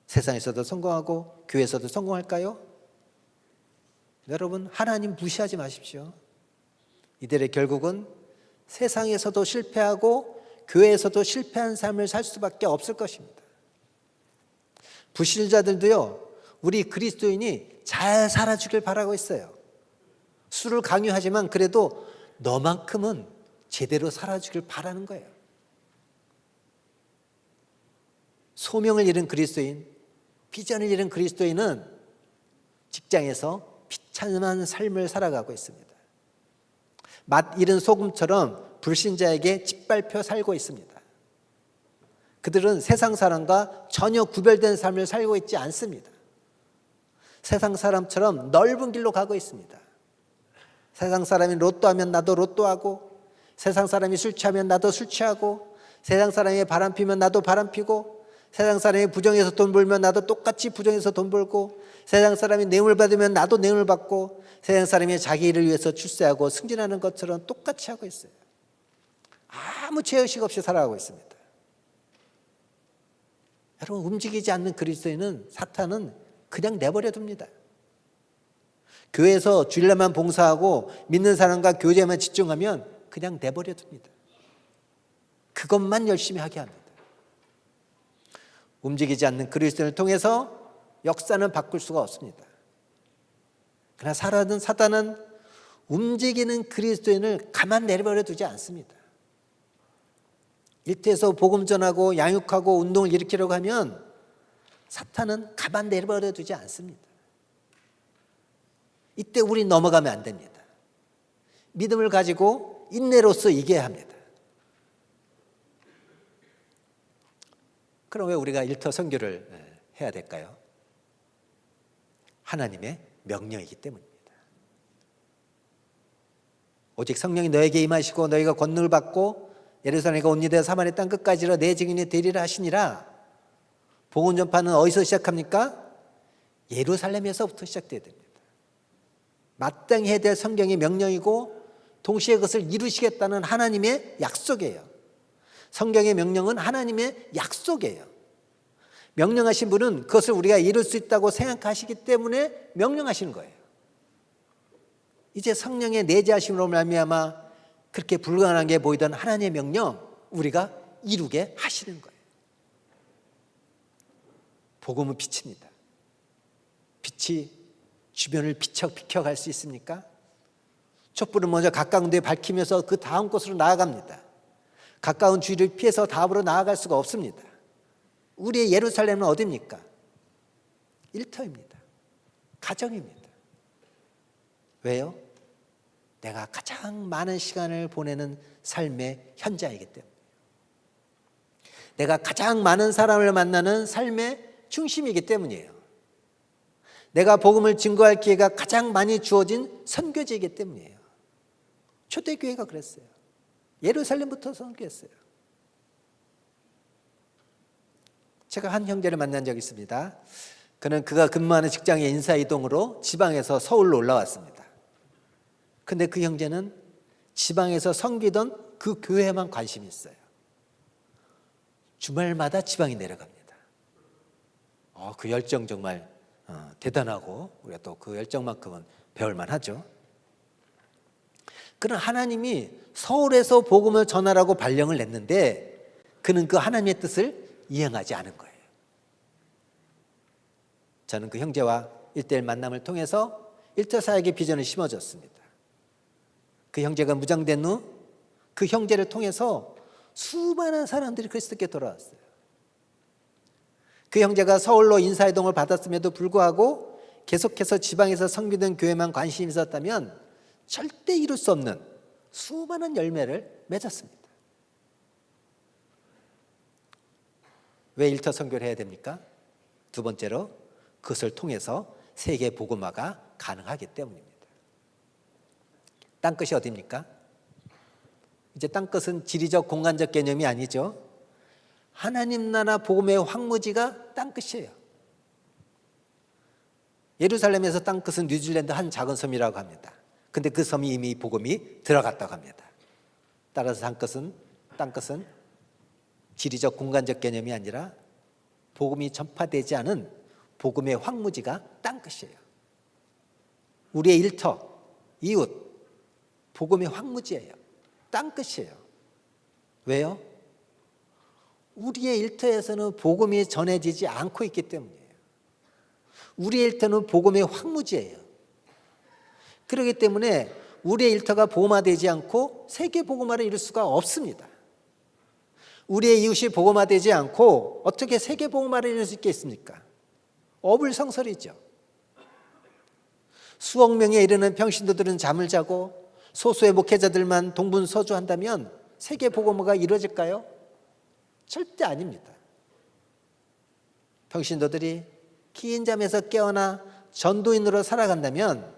세상에서도 성공하고 교회에서도 성공할까요? 여러분 하나님 무시하지 마십시오. 이들의 결국은 세상에서도 실패하고 교회에서도 실패한 삶을 살 수밖에 없을 것입니다. 불신자들도요, 우리 그리스도인이 잘 살아주길 바라고 있어요. 술을 강요하지만 그래도 너만큼은 제대로 살아주길 바라는 거예요. 소명을 잃은 그리스도인, 비전을 잃은 그리스도인은 직장에서 비참한 삶을 살아가고 있습니다. 맛 잃은 소금처럼 불신자에게 짓밟혀 살고 있습니다. 그들은 세상 사람과 전혀 구별된 삶을 살고 있지 않습니다. 세상 사람처럼 넓은 길로 가고 있습니다. 세상 사람이 로또하면 나도 로또하고, 세상 사람이 술 취하면 나도 술 취하고, 세상 사람이 바람 피면 나도 바람 피고, 세상 사람이 부정해서 돈 벌면 나도 똑같이 부정해서 돈 벌고, 세상 사람이 뇌물 받으면 나도 뇌물 받고, 세상 사람이 자기 일을 위해서 출세하고 승진하는 것처럼 똑같이 하고 있어요. 아무 죄의식 없이 살아가고 있습니다. 여러분, 움직이지 않는 그리스도인은 사탄은 그냥 내버려 둡니다. 교회에서 주일날만 봉사하고 믿는 사람과 교제만 집중하면 그냥 내버려 둡니다. 그것만 열심히 하게 합니다. 움직이지 않는 그리스도인을 통해서 역사는 바꿀 수가 없습니다. 그러나 사단은 움직이는 그리스도인을 가만 내버려 두지 않습니다. 일터에서 복음 전하고 양육하고 운동을 일으키려고 하면 사탄은 가만 내버려 두지 않습니다. 이때 우리 넘어가면 안 됩니다. 믿음을 가지고 인내로서 이겨야 합니다. 그럼 왜 우리가 일터 선교를 해야 될까요? 하나님의 명령이기 때문입니다. 오직 성령이 너에게 임하시고 너희가 권능을 받고 예루살렘과 온 유대와 사마리아 땅 끝까지로 내 증인이 되리라 하시니라. 복음 전파는 어디서 시작합니까? 예루살렘에서부터 시작돼야 됩니다. 마땅히 해야 될 성경의 명령이고 동시에 그것을 이루시겠다는 하나님의 약속이에요. 성경의 명령은 하나님의 약속이에요. 명령하신 분은 그것을 우리가 이룰 수 있다고 생각하시기 때문에 명령하시는 거예요. 이제 성령의 내재하심으로 말미암아 그렇게 불가능하게 보이던 하나님의 명령 우리가 이루게 하시는 거예요. 복음은 빛입니다. 빛이 주변을 비춰갈 수 있습니까? 촛불은 먼저 가까운 데 밝히면서 그 다음 곳으로 나아갑니다. 가까운 주위를 피해서 다음으로 나아갈 수가 없습니다. 우리의 예루살렘은 어디입니까? 일터입니다. 가정입니다. 왜요? 내가 가장 많은 시간을 보내는 삶의 현장이기 때문에, 내가 가장 많은 사람을 만나는 삶의 중심이기 때문이에요. 내가 복음을 증거할 기회가 가장 많이 주어진 선교지이기 때문이에요. 초대교회가 그랬어요. 예루살렘부터 선교했어요. 제가 한 형제를 만난 적이 있습니다. 그가 근무하는 직장의 인사이동으로 지방에서 서울로 올라왔습니다. 근데 그 형제는 지방에서 섬기던 그 교회에만 관심이 있어요. 주말마다 지방에 내려갑니다. 그 열정 정말 대단하고 우리가 또 그 열정만큼은 배울만 하죠. 그러나 하나님이 서울에서 복음을 전하라고 발령을 냈는데 그는 그 하나님의 뜻을 이행하지 않은 거예요. 저는 그 형제와 1:1 만남을 통해서 일터사역의 비전을 심어줬습니다. 그 형제가 무장된 후 그 형제를 통해서 수많은 사람들이 그리스도께 돌아왔어요. 그 형제가 서울로 인사이동을 받았음에도 불구하고 계속해서 지방에서 섬기던 교회만 관심이 있었다면 절대 이룰 수 없는 수많은 열매를 맺었습니다. 왜 일터 선교를 해야 됩니까? 두 번째로 그것을 통해서 세계 복음화가 가능하기 때문입니다. 땅끝이 어디입니까? 이제 땅끝은 지리적 공간적 개념이 아니죠. 하나님 나라 복음의 황무지가 땅끝이에요. 예루살렘에서 땅끝은 뉴질랜드 한 작은 섬이라고 합니다. 근데 그 섬이 이미 복음이 들어갔다고 합니다. 따라서 땅끝은 지리적 공간적 개념이 아니라 복음이 전파되지 않은 복음의 황무지가 땅끝이에요. 우리의 일터, 이웃, 복음의 황무지예요. 땅끝이에요. 왜요? 우리의 일터에서는 복음이 전해지지 않고 있기 때문이에요. 우리의 일터는 복음의 황무지예요. 그렇기 때문에 우리의 일터가 복음화되지 않고 세계 복음화를 이룰 수가 없습니다. 우리의 이웃이 복음화되지 않고 어떻게 세계 복음화를 이룰 수 있겠습니까? 어불성설이죠. 수억 명에 이르는 평신도들은 잠을 자고 소수의 목회자들만 동분서주한다면 세계 복음화가 이루어질까요? 절대 아닙니다. 평신도들이 긴 잠에서 깨어나 전도인으로 살아간다면,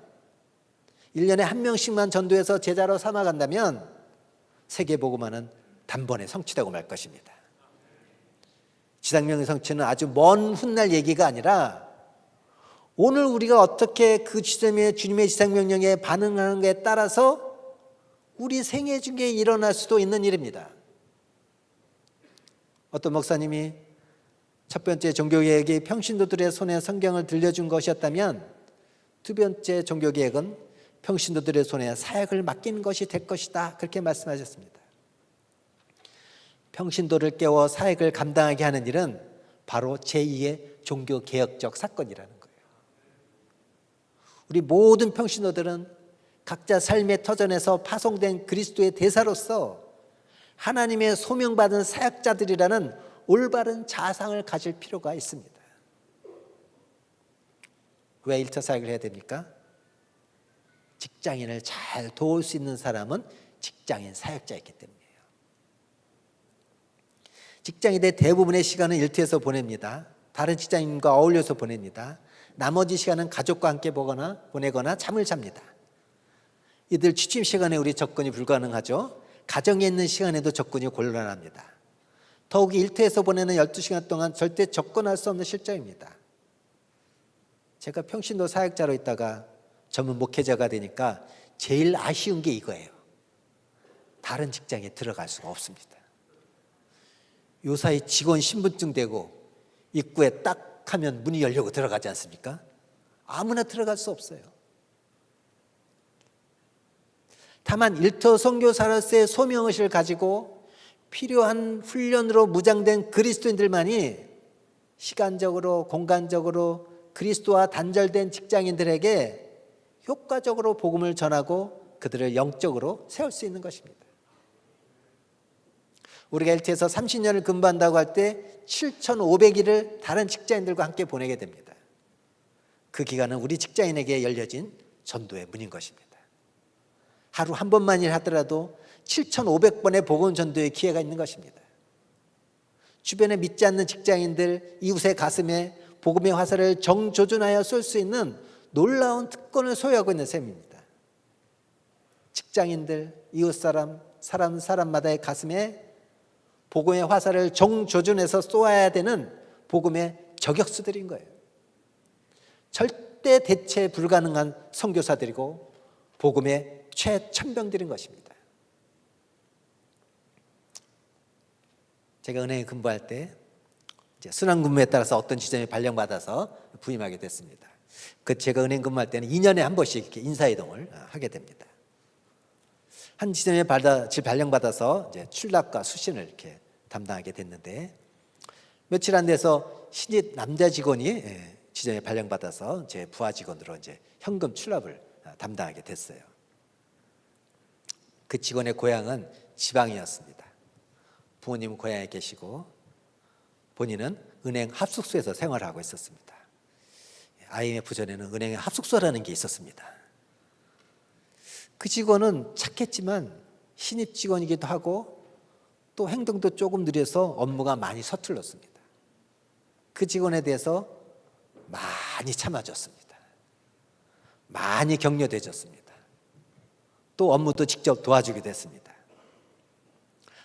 1년에 한 명씩만 전도해서 제자로 삼아간다면 세계 복음화는 단번에 성취되고 말 것입니다. 지상명령 성취는 아주 먼 훗날 얘기가 아니라 오늘 우리가 어떻게 그 주님의 지상명령에 반응하는가에 따라서 우리 생애 중에 일어날 수도 있는 일입니다. 어떤 목사님이 첫 번째 종교개혁이 평신도들의 손에 성경을 들려준 것이었다면 두 번째 종교개혁은 평신도들의 손에 사역을 맡기는 것이 될 것이다, 그렇게 말씀하셨습니다. 평신도를 깨워 사역을 감당하게 하는 일은 바로 제2의 종교개혁적 사건이라는 거예요. 우리 모든 평신도들은 각자 삶의 터전에서 파송된 그리스도의 대사로서 하나님의 소명받은 사역자들이라는 올바른 자상을 가질 필요가 있습니다. 왜 일터 사역을 해야 됩니까? 직장인을 잘 도울 수 있는 사람은 직장인 사역자였기 때문이에요. 직장인의 대부분의 시간은 일터에서 보냅니다. 다른 직장인과 어울려서 보냅니다. 나머지 시간은 가족과 함께 보내거나 잠을 잡니다. 이들 취침 시간에 우리 접근이 불가능하죠. 가정에 있는 시간에도 접근이 곤란합니다. 더욱이 일터에서 보내는 12시간 동안 절대 접근할 수 없는 실정입니다. 제가 평신도 사역자로 있다가 전문 목회자가 되니까 제일 아쉬운 게 이거예요. 다른 직장에 들어갈 수가 없습니다. 요사이 직원 신분증 대고 입구에 딱 하면 문이 열려고 들어가지 않습니까? 아무나 들어갈 수 없어요. 다만 일터 선교사로서의 소명의식을 가지고 필요한 훈련으로 무장된 그리스도인들만이 시간적으로 공간적으로 그리스도와 단절된 직장인들에게 효과적으로 복음을 전하고 그들을 영적으로 세울 수 있는 것입니다. 우리가 LT에서 30년을 근무한다고 할 때 7,500일을 다른 직장인들과 함께 보내게 됩니다. 그 기간은 우리 직장인에게 열려진 전도의 문인 것입니다. 하루 한 번만 일하더라도 7,500번의 복음 전도의 기회가 있는 것입니다. 주변에 믿지 않는 직장인들, 이웃의 가슴에 복음의 화살을 정조준하여 쏠 수 있는 놀라운 특권을 소유하고 있는 셈입니다. 직장인들, 이웃 사람마다의 가슴에 복음의 화살을 정조준해서 쏘아야 되는 복음의 저격수들인 거예요. 절대 대체 불가능한 선교사들이고 복음의 최천병들인 것입니다. 제가 은행에 근무할 때 순환근무에 따라서 어떤 지점에 발령받아서 부임하게 됐습니다. 제가 은행 근무할 때는 2년에 한 번씩 이렇게 인사이동을 하게 됩니다. 한 지점에 발령받아서 이제 출납과 수신을 이렇게 담당하게 됐는데 며칠 안 돼서 신입 남자 직원이 지점에 발령받아서 제 부하 직원으로 이제 현금 출납을 담당하게 됐어요. 그 직원의 고향은 지방이었습니다. 부모님은 고향에 계시고 본인은 은행 합숙소에서 생활하고 있었습니다. IMF 전에는 은행에 합숙소라는 게 있었습니다. 그 직원은 착했지만 신입 직원이기도 하고 또 행동도 조금 느려서 업무가 많이 서툴렀습니다. 그 직원에 대해서 많이 참아줬습니다. 많이 격려돼줬습니다. 또 업무도 직접 도와주기도 했습니다.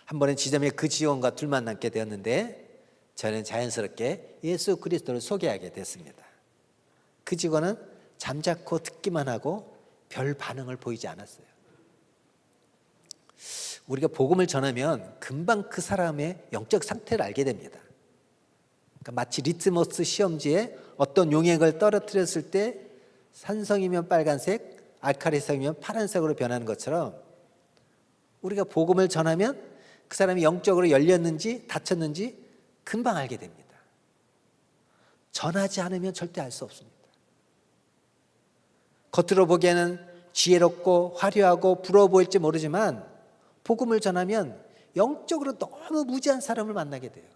한 번은 지점에 그 직원과 둘만 남게 되었는데 저는 자연스럽게 예수 그리스도를 소개하게 됐습니다. 그 직원은 잠자코 듣기만 하고 별 반응을 보이지 않았어요. 우리가 복음을 전하면 금방 그 사람의 영적 상태를 알게 됩니다. 그러니까 마치 리트머스 시험지에 어떤 용액을 떨어뜨렸을 때 산성이면 빨간색, 알칼리성이면 파란색으로 변하는 것처럼 우리가 복음을 전하면 그 사람이 영적으로 열렸는지 닫혔는지 금방 알게 됩니다. 전하지 않으면 절대 알 수 없습니다. 겉으로 보기에는 지혜롭고 화려하고 부러워 보일지 모르지만 복음을 전하면 영적으로 너무 무지한 사람을 만나게 돼요.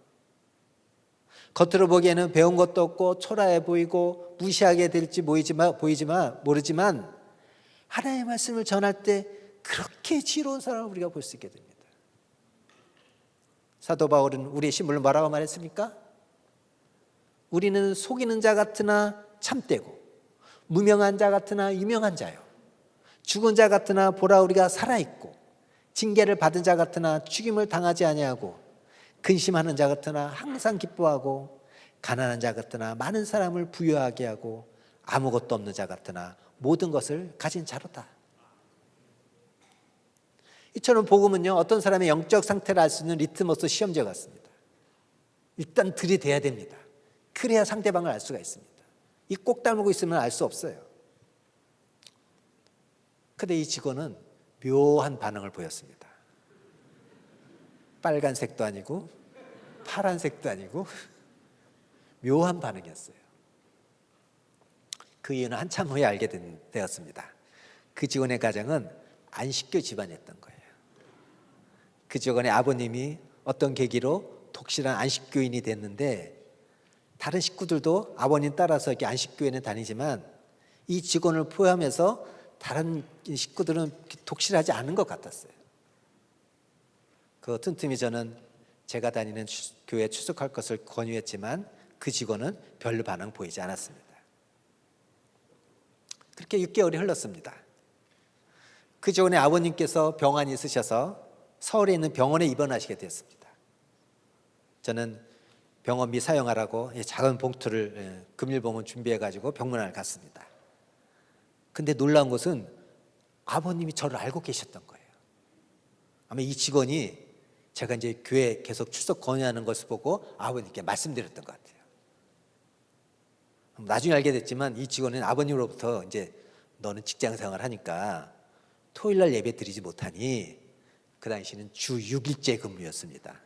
겉으로 보기에는 배운 것도 없고 초라해 보이고 무시하게 될지 모르지만 하나님의 말씀을 전할 때 그렇게 지혜로운 사람을 우리가 볼 수 있게 됩니다. 사도 바울은 우리의 신분을 뭐라고 말했습니까? 우리는 속이는 자 같으나 참되고 무명한 자 같으나 유명한 자요, 죽은 자 같으나 보라 우리가 살아있고 징계를 받은 자 같으나 죽임을 당하지 아니하고 근심하는 자 같으나 항상 기뻐하고 가난한 자 같으나 많은 사람을 부유하게 하고 아무것도 없는 자 같으나 모든 것을 가진 자로다. 이처럼 복음은요, 어떤 사람의 영적 상태를 알 수 있는 리트머스 시험지 같습니다. 일단 들이대야 됩니다. 그래야 상대방을 알 수가 있습니다. 이 꼭 다물고 있으면 알 수 없어요. 근데 이 직원은 묘한 반응을 보였습니다. 빨간색도 아니고 파란색도 아니고 묘한 반응이었어요. 그 이유는 한참 후에 알게 되었습니다. 그 직원의 가정은 안식교 집안이었던 거예요. 그 직원의 아버님이 어떤 계기로 독실한 안식교인이 됐는데, 다른 식구들도 아버님 따라서 이렇게 안식교회는 다니지만 이 직원을 포함해서 다른 식구들은 독실하지 않은 것 같았어요. 그 틈틈이 저는 제가 다니는 교회에 출석할 것을 권유했지만 그 직원은 별로 반응 보이지 않았습니다. 그렇게 6개월이 흘렀습니다. 그 직원의 아버님께서 병환이 있으셔서 서울에 있는 병원에 입원하시게 됐습니다. 저는 병원비 사용하라고 작은 봉투를 금일봉을 준비해가지고 병문안을 갔습니다. 근데 놀라운 것은 아버님이 저를 알고 계셨던 거예요. 아마 이 직원이 제가 이제 교회 계속 출석 권유하는 것을 보고 아버님께 말씀드렸던 것 같아요. 나중에 알게 됐지만 이 직원은 아버님으로부터 이제 너는 직장 생활 하니까 토요일 날 예배 드리지 못하니, 그 당시는 주 6일제 근무였습니다.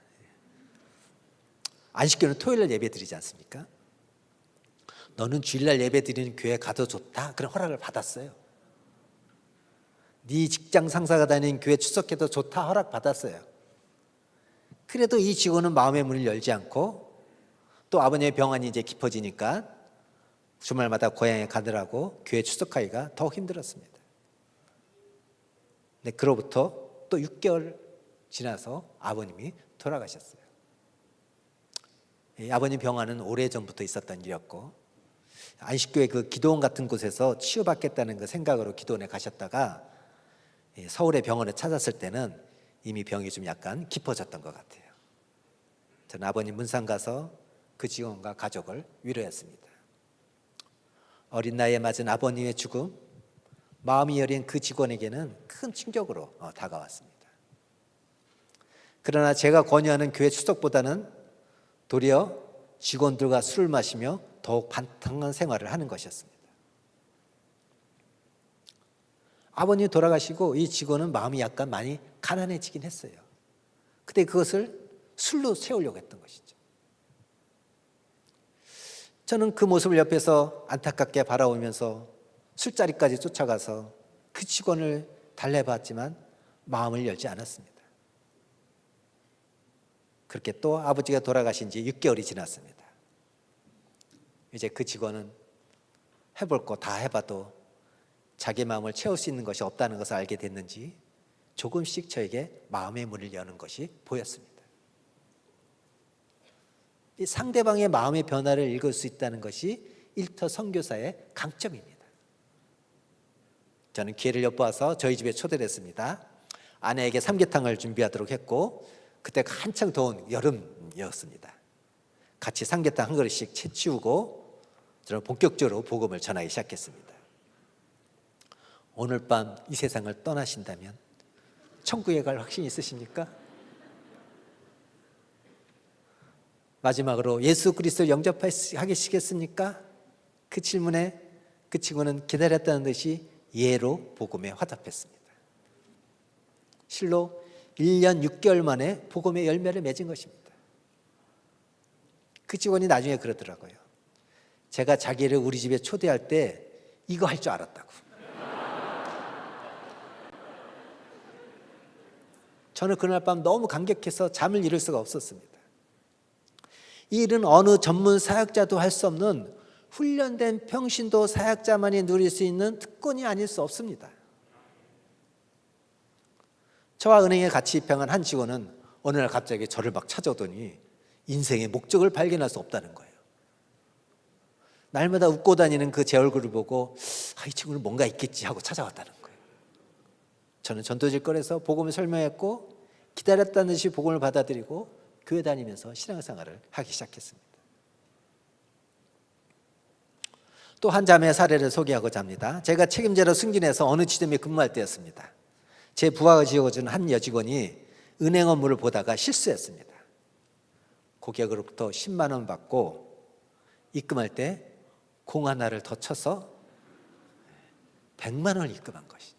안식교는 토요일 날 예배 드리지 않습니까? 너는 주일날 예배 드리는 교회 가도 좋다, 그런 허락을 받았어요. 네 직장 상사가 다니는 교회 출석해도 좋다 허락 받았어요. 그래도 이 직원은 마음의 문을 열지 않고, 또 아버님의 병환이 이제 깊어지니까 주말마다 고향에 가느라고 교회 출석하기가 더 힘들었습니다. 근데 그로부터 또 6개월 지나서 아버님이 돌아가셨어요. 아버님 병환은 오래전부터 있었던 일이었고, 안식교회 그 기도원 같은 곳에서 치유받겠다는 그 생각으로 기도원에 가셨다가 서울의 병원에 찾았을 때는 이미 병이 좀 약간 깊어졌던 것 같아요. 저는 아버님 문상 가서 그 직원과 가족을 위로했습니다. 어린 나이에 맞은 아버님의 죽음, 마음이 여린 그 직원에게는 큰 충격으로 다가왔습니다. 그러나 제가 권유하는 교회 출석보다는 도리어 직원들과 술을 마시며 더욱 반듯한 생활을 하는 것이었습니다. 아버님이 돌아가시고 이 직원은 마음이 약간 많이 가난해지긴 했어요. 근데 그것을 술로 채우려고 했던 것이죠. 저는 그 모습을 옆에서 안타깝게 바라보면서 술자리까지 쫓아가서 그 직원을 달래봤지만 마음을 열지 않았습니다. 그렇게 또 아버지가 돌아가신 지 6개월이 지났습니다. 이제 그 직원은 해볼 거 다 해봐도 자기 마음을 채울 수 있는 것이 없다는 것을 알게 됐는지 조금씩 저에게 마음의 문을 여는 것이 보였습니다. 이 상대방의 마음의 변화를 읽을 수 있다는 것이 일터 선교사의 강점입니다. 저는 기회를 엿보아서 저희 집에 초대를 했습니다. 아내에게 삼계탕을 준비하도록 했고, 그때가 한창 더운 여름이었습니다. 같이 삼계탕 한 그릇씩 채치우고 저는 본격적으로 복음을 전하기 시작했습니다. 오늘 밤 이 세상을 떠나신다면 천국에 갈 확신이 있으십니까? 마지막으로 예수 그리스도를 영접하시겠습니까? 그 질문에 그 친구는 기다렸다는 듯이 예로 복음에 화답했습니다. 실로 1년 6개월 만에 복음의 열매를 맺은 것입니다. 그 직원이 나중에 그러더라고요. 제가 자기를 우리 집에 초대할 때 이거 할 줄 알았다고. 저는 그날 밤 너무 감격해서 잠을 이룰 수가 없었습니다. 이 일은 어느 전문 사역자도 할 수 없는 훈련된 평신도 사역자만이 누릴 수 있는 특권이 아닐 수 없습니다. 저와 은행에 같이 입행한 한 직원은 어느 날 갑자기 저를 막 찾아오더니 인생의 목적을 발견할 수 없다는 거예요. 날마다 웃고 다니는 그 제 얼굴을 보고 이 친구는 뭔가 있겠지 하고 찾아왔다는 거예요. 저는 전도질 거리에서 복음을 설명했고 기다렸다는 듯이 복음을 받아들이고 교회 다니면서 신앙생활을 하기 시작했습니다. 또 한 자매의 사례를 소개하고자 합니다. 제가 책임자로 승진해서 어느 지점에 근무할 때였습니다. 제 부하가 지어준 한 여직원이 은행 업무를 보다가 실수했습니다. 고객으로부터 10만 원 받고 입금할 때 공 하나를 더 쳐서 100만 원을 입금한 것입니다.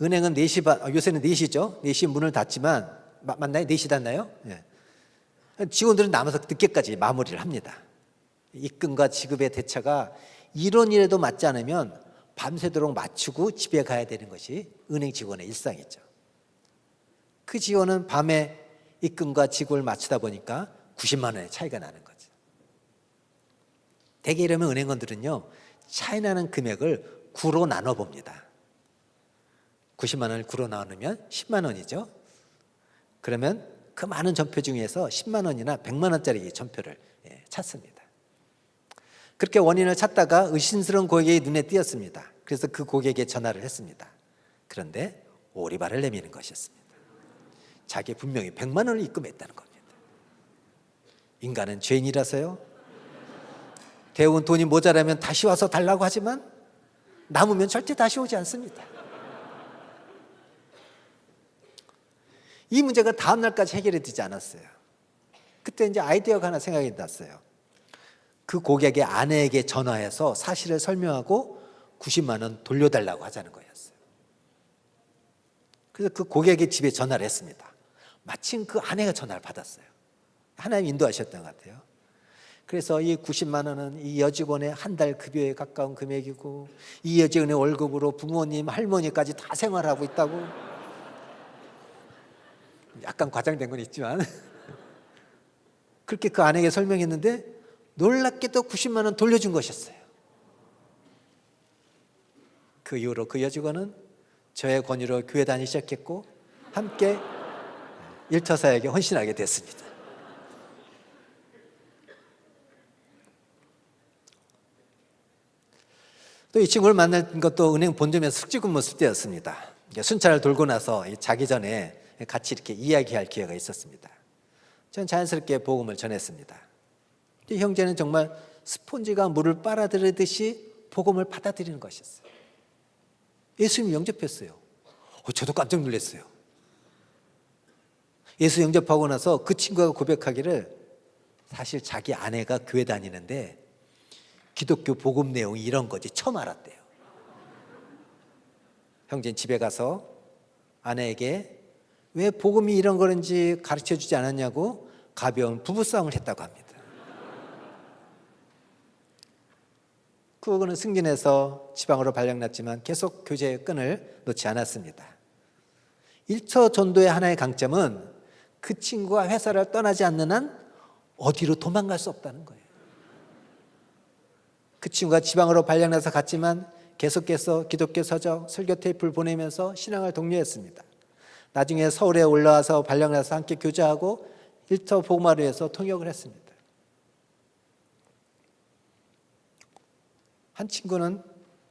은행은 4시 반, 요새는 4시죠. 4시 문을 닫지만, 맞나요? 4시 닫나요? 네. 직원들은 남아서 늦게까지 마무리를 합니다. 입금과 지급의 대처가 이런 일에도 맞지 않으면 밤새도록 맞추고 집에 가야 되는 것이 은행 직원의 일상이죠. 그 직원은 밤에 입금과 지급을 맞추다 보니까 90만 원의 차이가 나는 거죠. 대개 이러면 은행원들은요, 차이 나는 금액을 9로 나눠봅니다. 90만 원을 9로 나누면 10만 원이죠. 그러면 그 많은 전표 중에서 10만 원이나 100만 원짜리 전표를 찾습니다. 그렇게 원인을 찾다가 의심스러운 고객이 눈에 띄었습니다. 그래서 그 고객에게 전화를 했습니다. 그런데 오리발을 내미는 것이었습니다. 자기 분명히 100만 원을 입금했다는 겁니다. 인간은 죄인이라서요. 대부분 돈이 모자라면 다시 와서 달라고 하지만 남으면 절대 다시 오지 않습니다. 이 문제가 다음 날까지 해결이 되지 않았어요. 그때 이제 아이디어가 하나 생각이 났어요. 그 고객의 아내에게 전화해서 사실을 설명하고 90만 원 돌려달라고 하자는 거였어요. 그래서 그 고객의 집에 전화를 했습니다. 마침 그 아내가 전화를 받았어요. 하나님 인도하셨던 것 같아요. 그래서 이 90만 원은 이 여직원의 한 달 급여에 가까운 금액이고, 이 여직원의 월급으로 부모님, 할머니까지 다 생활하고 있다고. 약간 과장된 건 있지만 그렇게 그 아내에게 설명했는데 놀랍게도 90만 원 돌려준 것이었어요. 그 이후로 그 여직원은 저의 권유로 교회 다니기 시작했고 함께 일터사역에 헌신하게 됐습니다. 또 이 친구를 만난 것도 은행 본점에서 숙직근무 쓸 때였습니다. 순찰을 돌고 나서 자기 전에 같이 이렇게 이야기할 기회가 있었습니다. 저는 자연스럽게 복음을 전했습니다. 형제는 정말 스폰지가 물을 빨아들이듯이 복음을 받아들이는 것이었어요. 예수님 영접했어요. 저도 깜짝 놀랐어요. 예수 영접하고 나서 그 친구가 고백하기를 사실 자기 아내가 교회 다니는데 기독교 복음 내용이 이런 거지 처음 알았대요. 형제는 집에 가서 아내에게 왜 복음이 이런 거는지 가르쳐주지 않았냐고 가벼운 부부싸움을 했다고 합니다. 그거는 승진해서 지방으로 발령났지만 계속 교제의 끈을 놓지 않았습니다. 일처 전도의 하나의 강점은 그 친구가 회사를 떠나지 않는 한 어디로 도망갈 수 없다는 거예요. 그 친구가 지방으로 발령나서 갔지만 계속해서 기독교 서적, 설교 테이프를 보내면서 신앙을 독려했습니다. 나중에 서울에 올라와서 발령나서 함께 교제하고 일터 복음화로에서 통역을 했습니다. 한 친구는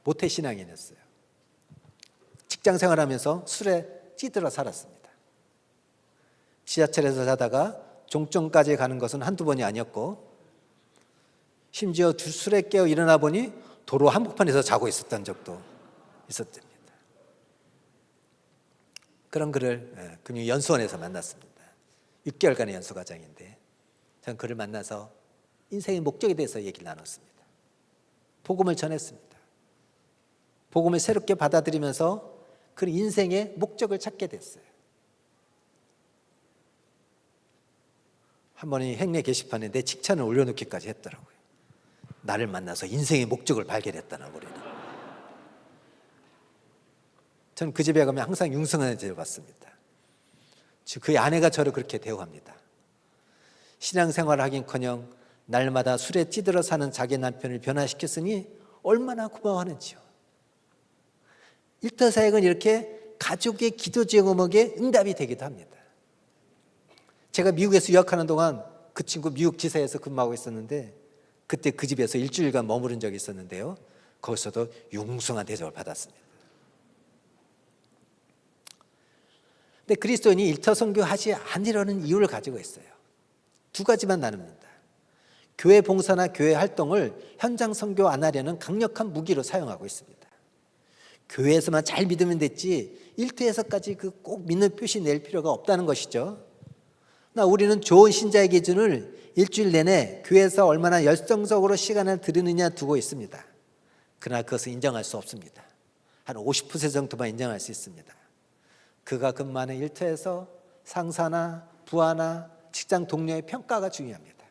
모태신앙인이었어요. 직장 생활하면서 술에 찌들어 살았습니다. 지하철에서 자다가 종점까지 가는 것은 한두 번이 아니었고 심지어 술에 깨어 일어나 보니 도로 한복판에서 자고 있었던 적도 있었답니다. 그런 그를 금융연수원에서 만났습니다. 6개월간의 연수 과정인데 저는 그를 만나서 인생의 목적에 대해서 얘기를 나눴습니다. 복음을 전했습니다. 복음을 새롭게 받아들이면서 그 인생의 목적을 찾게 됐어요. 한 번이 행내 게시판에 내 칭찬을 올려놓기까지 했더라고요. 나를 만나서 인생의 목적을 발견했다나 우리는. 저는 그 집에 가면 항상 융성한 제를 받습니다. 그의 아내가 저를 그렇게 대우합니다. 신앙생활을 하긴커녕 날마다 술에 찌들어 사는 자기 남편을 변화시켰으니 얼마나 고마워하는지요. 일터사역은 이렇게 가족의 기도 제목에 응답이 되기도 합니다. 제가 미국에서 유학하는 동안 그 친구 미국 지사에서 근무하고 있었는데 그때 그 집에서 일주일간 머무른 적이 있었는데요. 거기서도 융숭한 대접을 받았습니다. 근데 그리스도인이 일터 선교하지 않으려는 이유를 가지고 있어요. 두 가지만 나눕니다. 교회 봉사나 교회 활동을 현장 선교 안 하려는 강력한 무기로 사용하고 있습니다. 교회에서만 잘 믿으면 됐지 일터에서까지 그 꼭 믿는 표시 낼 필요가 없다는 것이죠. 우리는 좋은 신자의 기준을 일주일 내내 교회에서 얼마나 열정적으로 시간을 들이느냐 두고 있습니다. 그러나 그것을 인정할 수 없습니다. 한 50% 정도만 인정할 수 있습니다. 그가 근무하는 일터에서 상사나 부하나 직장 동료의 평가가 중요합니다.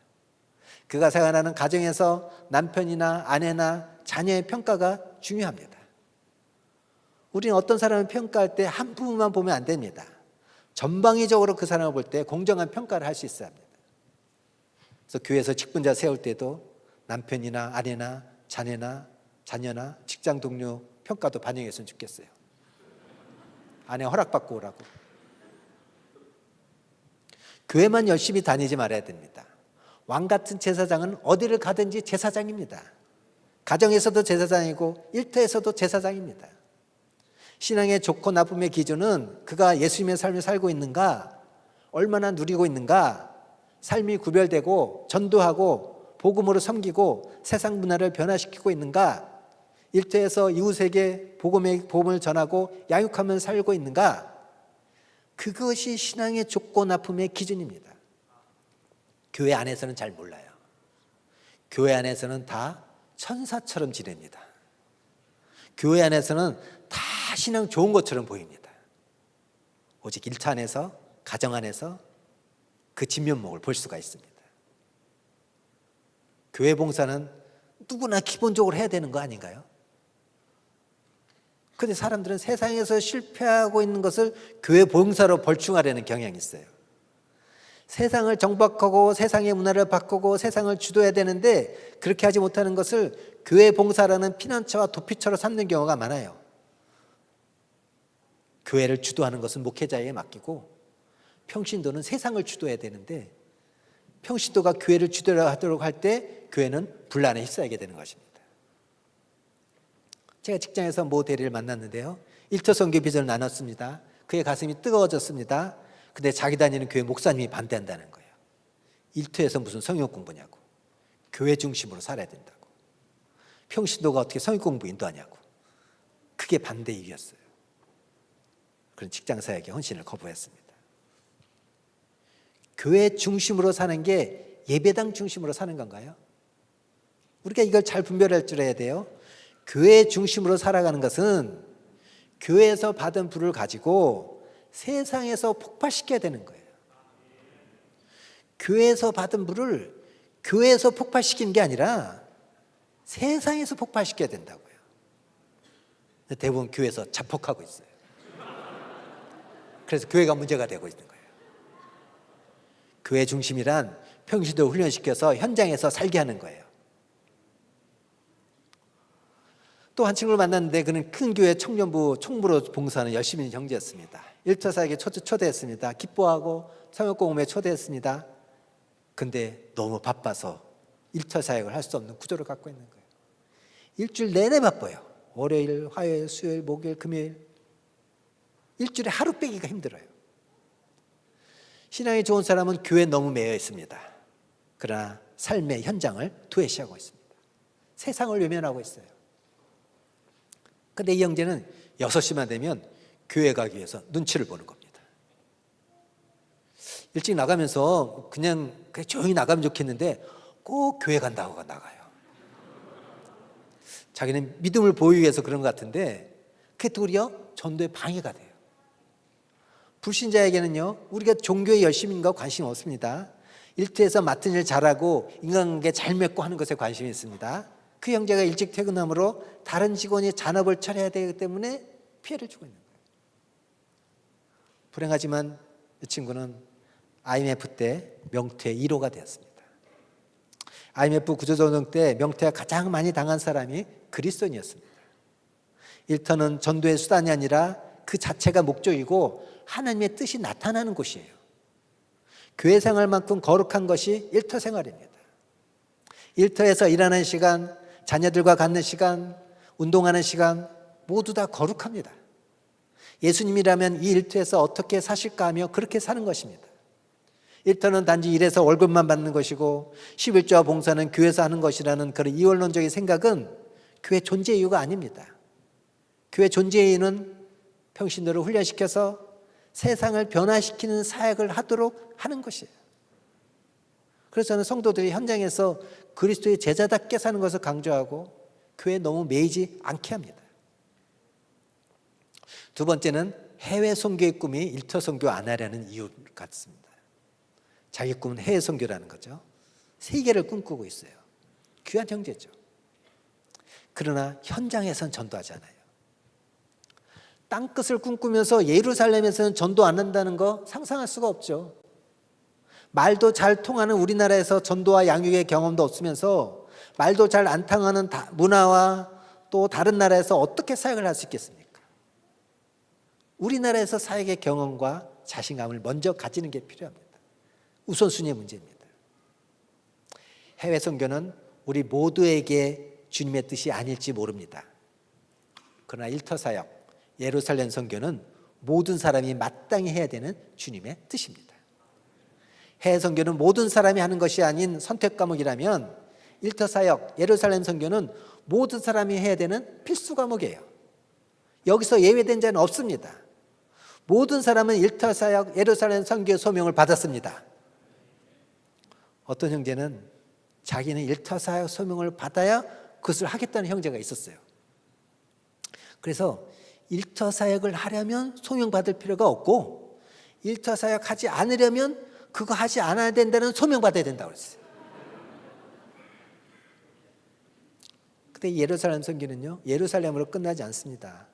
그가 생활하는 가정에서 남편이나 아내나 자녀의 평가가 중요합니다. 우리는 어떤 사람을 평가할 때 한 부분만 보면 안 됩니다. 전방위적으로 그 사람을 볼 때 공정한 평가를 할 수 있어야 합니다. 그래서 교회에서 직분자 세울 때도 남편이나 아내나 자녀나 직장 동료 평가도 반영했으면 좋겠어요. 아내 허락받고 오라고. 교회만 열심히 다니지 말아야 됩니다. 왕 같은 제사장은 어디를 가든지 제사장입니다. 가정에서도 제사장이고 일터에서도 제사장입니다. 신앙의 좋고 나쁨의 기준은 그가 예수님의 삶을 살고 있는가, 얼마나 누리고 있는가, 삶이 구별되고 전도하고 복음으로 섬기고 세상 문화를 변화시키고 있는가, 일터에서 이웃에게 복음을 전하고 양육하며 살고 있는가, 그것이 신앙의 좋고 나쁨의 기준입니다. 교회 안에서는 잘 몰라요. 교회 안에서는 다 천사처럼 지냅니다. 교회 안에서는 다 신앙 좋은 것처럼 보입니다. 오직 일터 안에서, 가정 안에서 그 진면목을 볼 수가 있습니다. 교회 봉사는 누구나 기본적으로 해야 되는 거 아닌가요? 그런데 사람들은 세상에서 실패하고 있는 것을 교회 봉사로 벌충하려는 경향이 있어요. 세상을 정박하고 세상의 문화를 바꾸고 세상을 주도해야 되는데 그렇게 하지 못하는 것을 교회 봉사라는 피난처와 도피처로 삼는 경우가 많아요. 교회를 주도하는 것은 목회자에게 맡기고 평신도는 세상을 주도해야 되는데 평신도가 교회를 주도하도록 할 때 교회는 분란에 휩싸이게 되는 것입니다. 제가 직장에서 모 대리를 만났는데요. 일터 선교 비전을 나눴습니다. 그의 가슴이 뜨거워졌습니다. 근데 자기 다니는 교회 목사님이 반대한다는 거예요. 일터에서 무슨 성경 공부냐고. 교회 중심으로 살아야 된다고. 평신도가 어떻게 성경 공부 인도하냐고. 그게 반대 이유였어요. 그런 직장사역의 헌신을 거부했습니다. 교회 중심으로 사는 게 예배당 중심으로 사는 건가요? 우리가 이걸 잘 분별할 줄 알아야 돼요. 교회 중심으로 살아가는 것은 교회에서 받은 부를 가지고 세상에서 폭발시켜야 되는 거예요. 교회에서 받은 부를 교회에서 폭발시키는 게 아니라 세상에서 폭발시켜야 된다고요. 대부분 교회에서 자폭하고 있어요. 그래서 교회가 문제가 되고 있는 거예요. 교회 중심이란 평신도 훈련시켜서 현장에서 살게 하는 거예요. 또 한 친구를 만났는데 그는 큰 교회 청년부 총무로 봉사하는 열심히 형제였습니다. 일터 사역에 초대했습니다. 기뻐하고 성역공음에 초대했습니다. 근데 너무 바빠서 일터 사역을 할 수 없는 구조를 갖고 있는 거예요. 일주일 내내 바빠요. 월요일, 화요일, 수요일, 목요일, 금요일. 일주일에 하루 빼기가 힘들어요. 신앙이 좋은 사람은 교회에 너무 매여 있습니다. 그러나 삶의 현장을 도외시하고 있습니다. 세상을 외면하고 있어요. 근데 이 형제는 6시만 되면 교회 가기 위해서 눈치를 보는 겁니다. 일찍 나가면서 그냥 조용히 나가면 좋겠는데 꼭 교회 간다고 나가요. 자기는 믿음을 보이기 위해서 그런 것 같은데 그게 도리어 전도에 방해가 돼요. 불신자에게는요, 우리가 종교에 열심인가 관심이 없습니다. 일터에서 맡은 일 잘하고 인간관계 잘 맺고 하는 것에 관심이 있습니다. 그 형제가 일찍 퇴근함으로 다른 직원이 잔업을 처리해야 되기 때문에 피해를 주고 있는 거예요. 불행하지만 이 친구는 IMF 때 명퇴 1호가 되었습니다. IMF 구조조정 때 명퇴가 가장 많이 당한 사람이 그리스도인이었습니다. 일터는 전도의 수단이 아니라 그 자체가 목적이고 하나님의 뜻이 나타나는 곳이에요. 교회 생활만큼 거룩한 것이 일터 생활입니다. 일터에서 일하는 시간, 자녀들과 갖는 시간, 운동하는 시간 모두 다 거룩합니다. 예수님이라면 이 일터에서 어떻게 사실까 하며 그렇게 사는 것입니다. 일터는 단지 일해서 월급만 받는 것이고 11조와 봉사는 교회에서 하는 것이라는 그런 이원론적인 생각은 교회 존재 이유가 아닙니다. 교회 존재 이유는 평신도를 훈련시켜서 세상을 변화시키는 사역을 하도록 하는 것이에요. 그래서 저는 성도들이 현장에서 그리스도의 제자답게 사는 것을 강조하고 교회에 너무 매이지 않게 합니다. 두 번째는 해외 선교의 꿈이 일터 선교 안 하려는 이유 같습니다. 자기 꿈은 해외 선교라는 거죠. 세계를 꿈꾸고 있어요. 귀한 형제죠. 그러나 현장에선 전도하잖아요. 땅끝을 꿈꾸면서 예루살렘에서는 전도 안 한다는 거 상상할 수가 없죠. 말도 잘 통하는 우리나라에서 전도와 양육의 경험도 없으면서 말도 잘 안 통하는 문화와 또 다른 나라에서 어떻게 사역을 할 수 있겠습니까? 우리나라에서 사역의 경험과 자신감을 먼저 가지는 게 필요합니다. 우선순위의 문제입니다. 해외 선교는 우리 모두에게 주님의 뜻이 아닐지 모릅니다. 그러나 일터 사역, 예루살렘 선교는 모든 사람이 마땅히 해야 되는 주님의 뜻입니다. 해외 선교는 모든 사람이 하는 것이 아닌 선택 과목이라면 일터 사역, 예루살렘 선교는 모든 사람이 해야 되는 필수 과목이에요. 여기서 예외된 자는 없습니다. 모든 사람은 일터 사역, 예루살렘 선교의 소명을 받았습니다. 어떤 형제는 자기는 일터 사역 소명을 받아야 그것을 하겠다는 형제가 있었어요. 그래서 일터 사역을 하려면 소명 받을 필요가 없고 일터 사역 하지 않으려면 그거 하지 않아야 된다는 소명 받아야 된다고 그랬어요. 근데 예루살렘 선교는요, 예루살렘으로 끝나지 않습니다.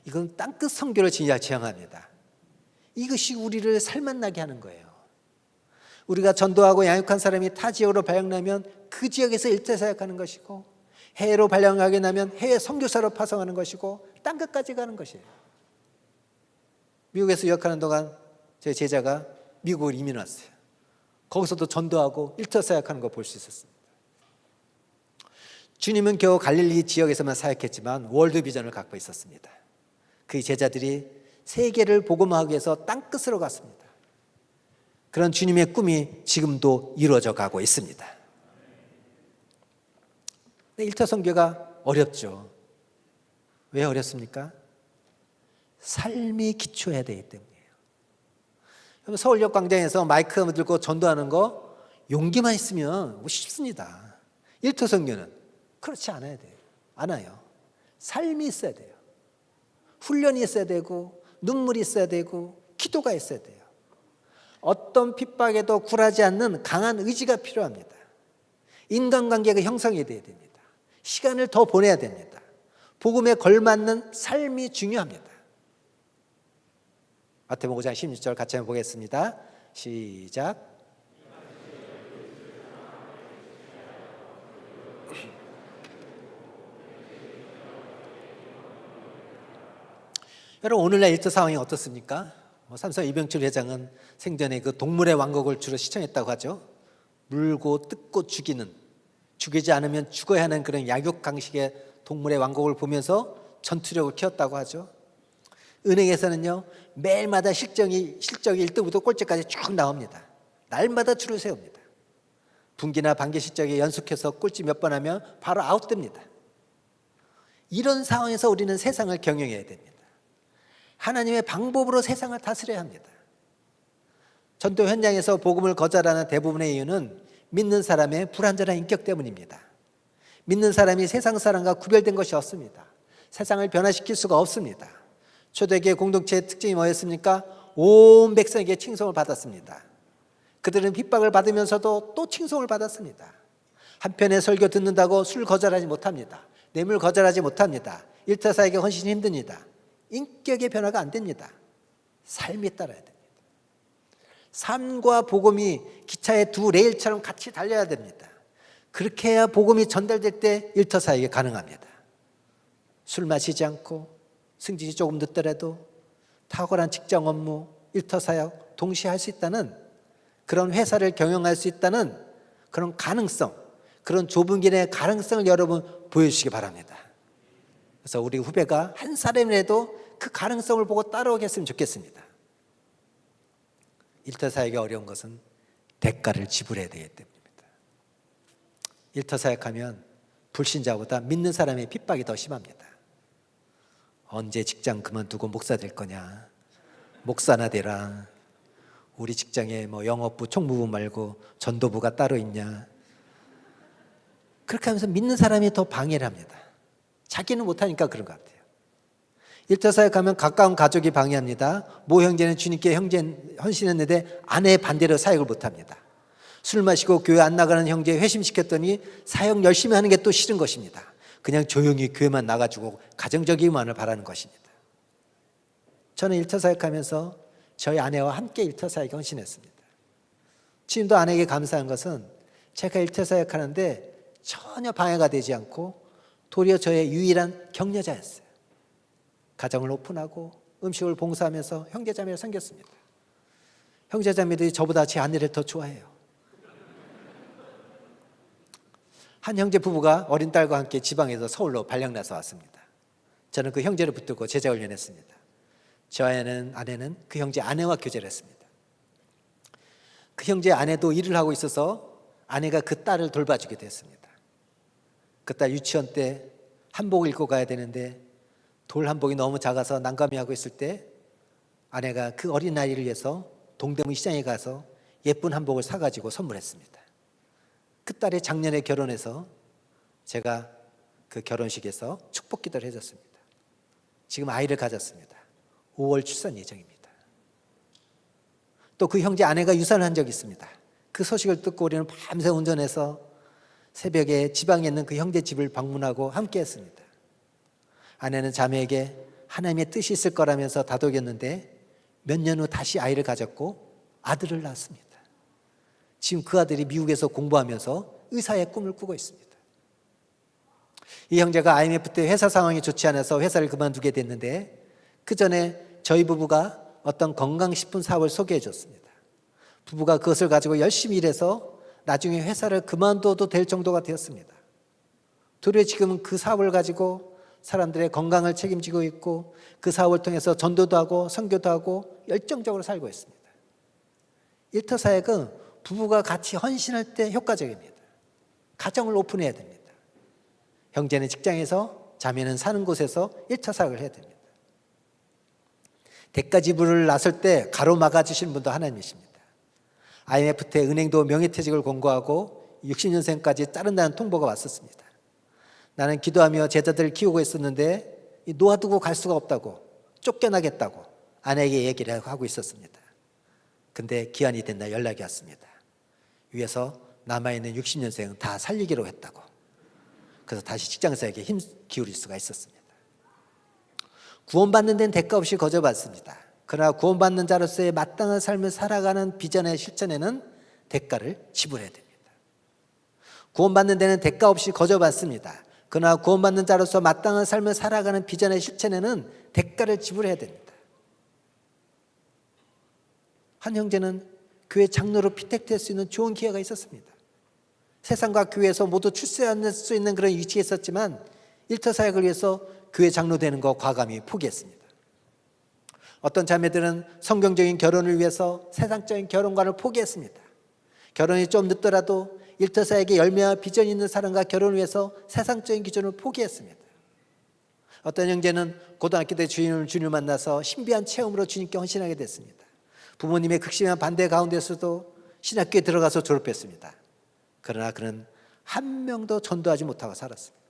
이건 땅끝 선교를 지향합니다. 이것이 우리를 살맛나게 하는 거예요. 우리가 전도하고 양육한 사람이 타 지역으로 발령나면 그 지역에서 일터 사역하는 것이고 해외로 발령하게 나면 해외 선교사로 파송하는 것이고 땅끝까지 가는 것이에요. 미국에서 유학하는 동안 제 제자가 미국을 이민 왔어요. 거기서도 전도하고 일터 사역하는 거 볼 수 있었습니다. 주님은 겨우 갈릴리 지역에서만 사역했지만 월드 비전을 갖고 있었습니다. 그 제자들이 세계를 복음화하기 위해서 땅끝으로 갔습니다. 그런 주님의 꿈이 지금도 이루어져 가고 있습니다. 일터 선교가 어렵죠. 왜 어렵습니까? 삶이 기초해야 되기 때문이에요. 서울역 광장에서 마이크 들고 전도하는 거 용기만 있으면 쉽습니다. 일터 선교는 그렇지 않아야 돼요. 않아요. 삶이 있어야 돼요. 훈련이 있어야 되고 눈물이 있어야 되고 기도가 있어야 돼요. 어떤 핍박에도 굴하지 않는 강한 의지가 필요합니다. 인간관계가 형성이 돼야 됩니다. 시간을 더 보내야 됩니다. 복음에 걸맞는 삶이 중요합니다. 마태복음 5장 16절 같이 한번 보겠습니다. 시작. 여러분, 오늘날 일터 상황이 어떻습니까? 삼성 이병철 회장은 생전에 그 동물의 왕국을 주로 시청했다고 하죠. 물고 뜯고 죽이는, 죽이지 않으면 죽어야 하는 그런 약육 강식의 동물의 왕국을 보면서 전투력을 키웠다고 하죠. 은행에서는요, 매일마다 실적이 1등부터 꼴찌까지 쭉 나옵니다. 날마다 줄을 세웁니다. 분기나 반기 실적에 연속해서 꼴찌 몇 번 하면 바로 아웃됩니다. 이런 상황에서 우리는 세상을 경영해야 됩니다. 하나님의 방법으로 세상을 다스려야 합니다. 전도 현장에서 복음을 거절하는 대부분의 이유는 믿는 사람의 불완전한 인격 때문입니다. 믿는 사람이 세상 사람과 구별된 것이 없습니다. 세상을 변화시킬 수가 없습니다. 초대교회 공동체의 특징이 뭐였습니까? 온 백성에게 칭송을 받았습니다. 그들은 핍박을 받으면서도 또 칭송을 받았습니다. 한편의 설교 듣는다고 술 거절하지 못합니다. 뇌물 거절하지 못합니다. 일터사에게 헌신이 힘듭니다. 인격의 변화가 안 됩니다. 삶이 따라야 됩니다. 삶과 복음이 기차의 두 레일처럼 같이 달려야 됩니다. 그렇게 해야 복음이 전달될 때 일터사에게 가능합니다. 술 마시지 않고 승진이 조금 늦더라도 탁월한 직장 업무, 일터사역 동시에 할 수 있다는 그런 회사를 경영할 수 있다는 그런 가능성, 그런 좁은 길의 가능성을 여러분 보여주시기 바랍니다. 그래서 우리 후배가 한 사람이라도 그 가능성을 보고 따라오게 했으면 좋겠습니다. 일터사역이 어려운 것은 대가를 지불해야 되기 때문입니다. 일터사역하면 불신자보다 믿는 사람의 핍박이 더 심합니다. 언제 직장 그만두고 목사 될 거냐, 목사나 되라, 우리 직장에 뭐 영업부, 총무부 말고 전도부가 따로 있냐, 그렇게 하면서 믿는 사람이 더 방해를 합니다. 자기는 못하니까 그런 것 같아요. 일터사역 하면 가까운 가족이 방해합니다. 모 형제는 주님께 헌신했는데 아내의 반대로 사역을 못합니다. 술 마시고 교회 안 나가는 형제 회심시켰더니 사역 열심히 하는 게 또 싫은 것입니다. 그냥 조용히 교회만 나가지고 가정적이만을 바라는 것입니다. 저는 일터사역하면서 저희 아내와 함께 일터사역에 헌신했습니다. 지금도 아내에게 감사한 것은 제가 일터사역하는데 전혀 방해가 되지 않고 도리어 저의 유일한 격려자였어요. 가정을 오픈하고 음식을 봉사하면서 형제자매를 섬겼습니다. 형제자매들이 저보다 제 아내를 더 좋아해요. 한 형제 부부가 어린 딸과 함께 지방에서 서울로 발령나서 왔습니다. 저는 그 형제를 붙들고 제자훈련했습니다. 저 아내는 그 형제 아내와 교제를 했습니다. 그 형제 아내도 일을 하고 있어서 아내가 그 딸을 돌봐주게 됐습니다. 그 딸 유치원 때 한복을 입고 가야 되는데 돌 한복이 너무 작아서 난감해하고 있을 때 아내가 그 어린아이를 위해서 동대문 시장에 가서 예쁜 한복을 사가지고 선물했습니다. 그 딸이 작년에 결혼해서 제가 그 결혼식에서 축복 기도를 해줬습니다. 지금 아이를 가졌습니다. 5월 출산 예정입니다. 또 그 형제 아내가 유산을 한 적이 있습니다. 그 소식을 듣고 우리는 밤새 운전해서 새벽에 지방에 있는 그 형제 집을 방문하고 함께 했습니다. 아내는 자매에게 하나님의 뜻이 있을 거라면서 다독였는데 몇 년 후 다시 아이를 가졌고 아들을 낳았습니다. 지금 그 아들이 미국에서 공부하면서 의사의 꿈을 꾸고 있습니다. 이 형제가 IMF 때 회사 상황이 좋지 않아서 회사를 그만두게 됐는데 그 전에 저희 부부가 어떤 건강식품 사업을 소개해 줬습니다. 부부가 그것을 가지고 열심히 일해서 나중에 회사를 그만둬도 될 정도가 되었습니다. 도리어 지금은 그 사업을 가지고 사람들의 건강을 책임지고 있고 그 사업을 통해서 전도도 하고 선교도 하고 열정적으로 살고 있습니다. 일터사역은 부부가 같이 헌신할 때 효과적입니다. 가정을 오픈해야 됩니다. 형제는 직장에서, 자매는 사는 곳에서 일터사역을 해야 됩니다. 대가 지불을 나설 때 가로막아 주시는 분도 하나님이십니다. IMF 때 은행도 명예퇴직을 권고하고 60년생까지 자른다는 통보가 왔었습니다. 나는 기도하며 제자들을 키우고 있었는데 놓아두고 갈 수가 없다고, 쫓겨나겠다고 아내에게 얘기를 하고 있었습니다. 근데 기한이 된 날 연락이 왔습니다. 위에서 남아있는 60년생은 다 살리기로 했다고. 그래서 다시 직장사역에 힘 기울일 수가 있었습니다. 구원받는 데는 대가 없이 거저받습니다. 그러나 구원받는 자로서의 마땅한 삶을 살아가는 비전의 실천에는 대가를 지불해야 됩니다. 구원받는 데는 대가 없이 거저받습니다. 그러나 구원받는 자로서 마땅한 삶을 살아가는 비전의 실천에는 대가를 지불해야 됩니다. 한 형제는 교회 장로로 피택될 수 있는 좋은 기회가 있었습니다. 세상과 교회에서 모두 출세할 수 있는 그런 위치에 있었지만 일터사역을 위해서 교회 장로 되는 거 과감히 포기했습니다. 어떤 자매들은 성경적인 결혼을 위해서 세상적인 결혼관을 포기했습니다. 결혼이 좀 늦더라도 일터사역에 열매와 비전이 있는 사람과 결혼을 위해서 세상적인 기준을 포기했습니다. 어떤 형제는 고등학교 때 주님을 만나서 신비한 체험으로 주님께 헌신하게 됐습니다. 부모님의 극심한 반대 가운데서도 신학교에 들어가서 졸업했습니다. 그러나 그는 한 명도 전도하지 못하고 살았습니다.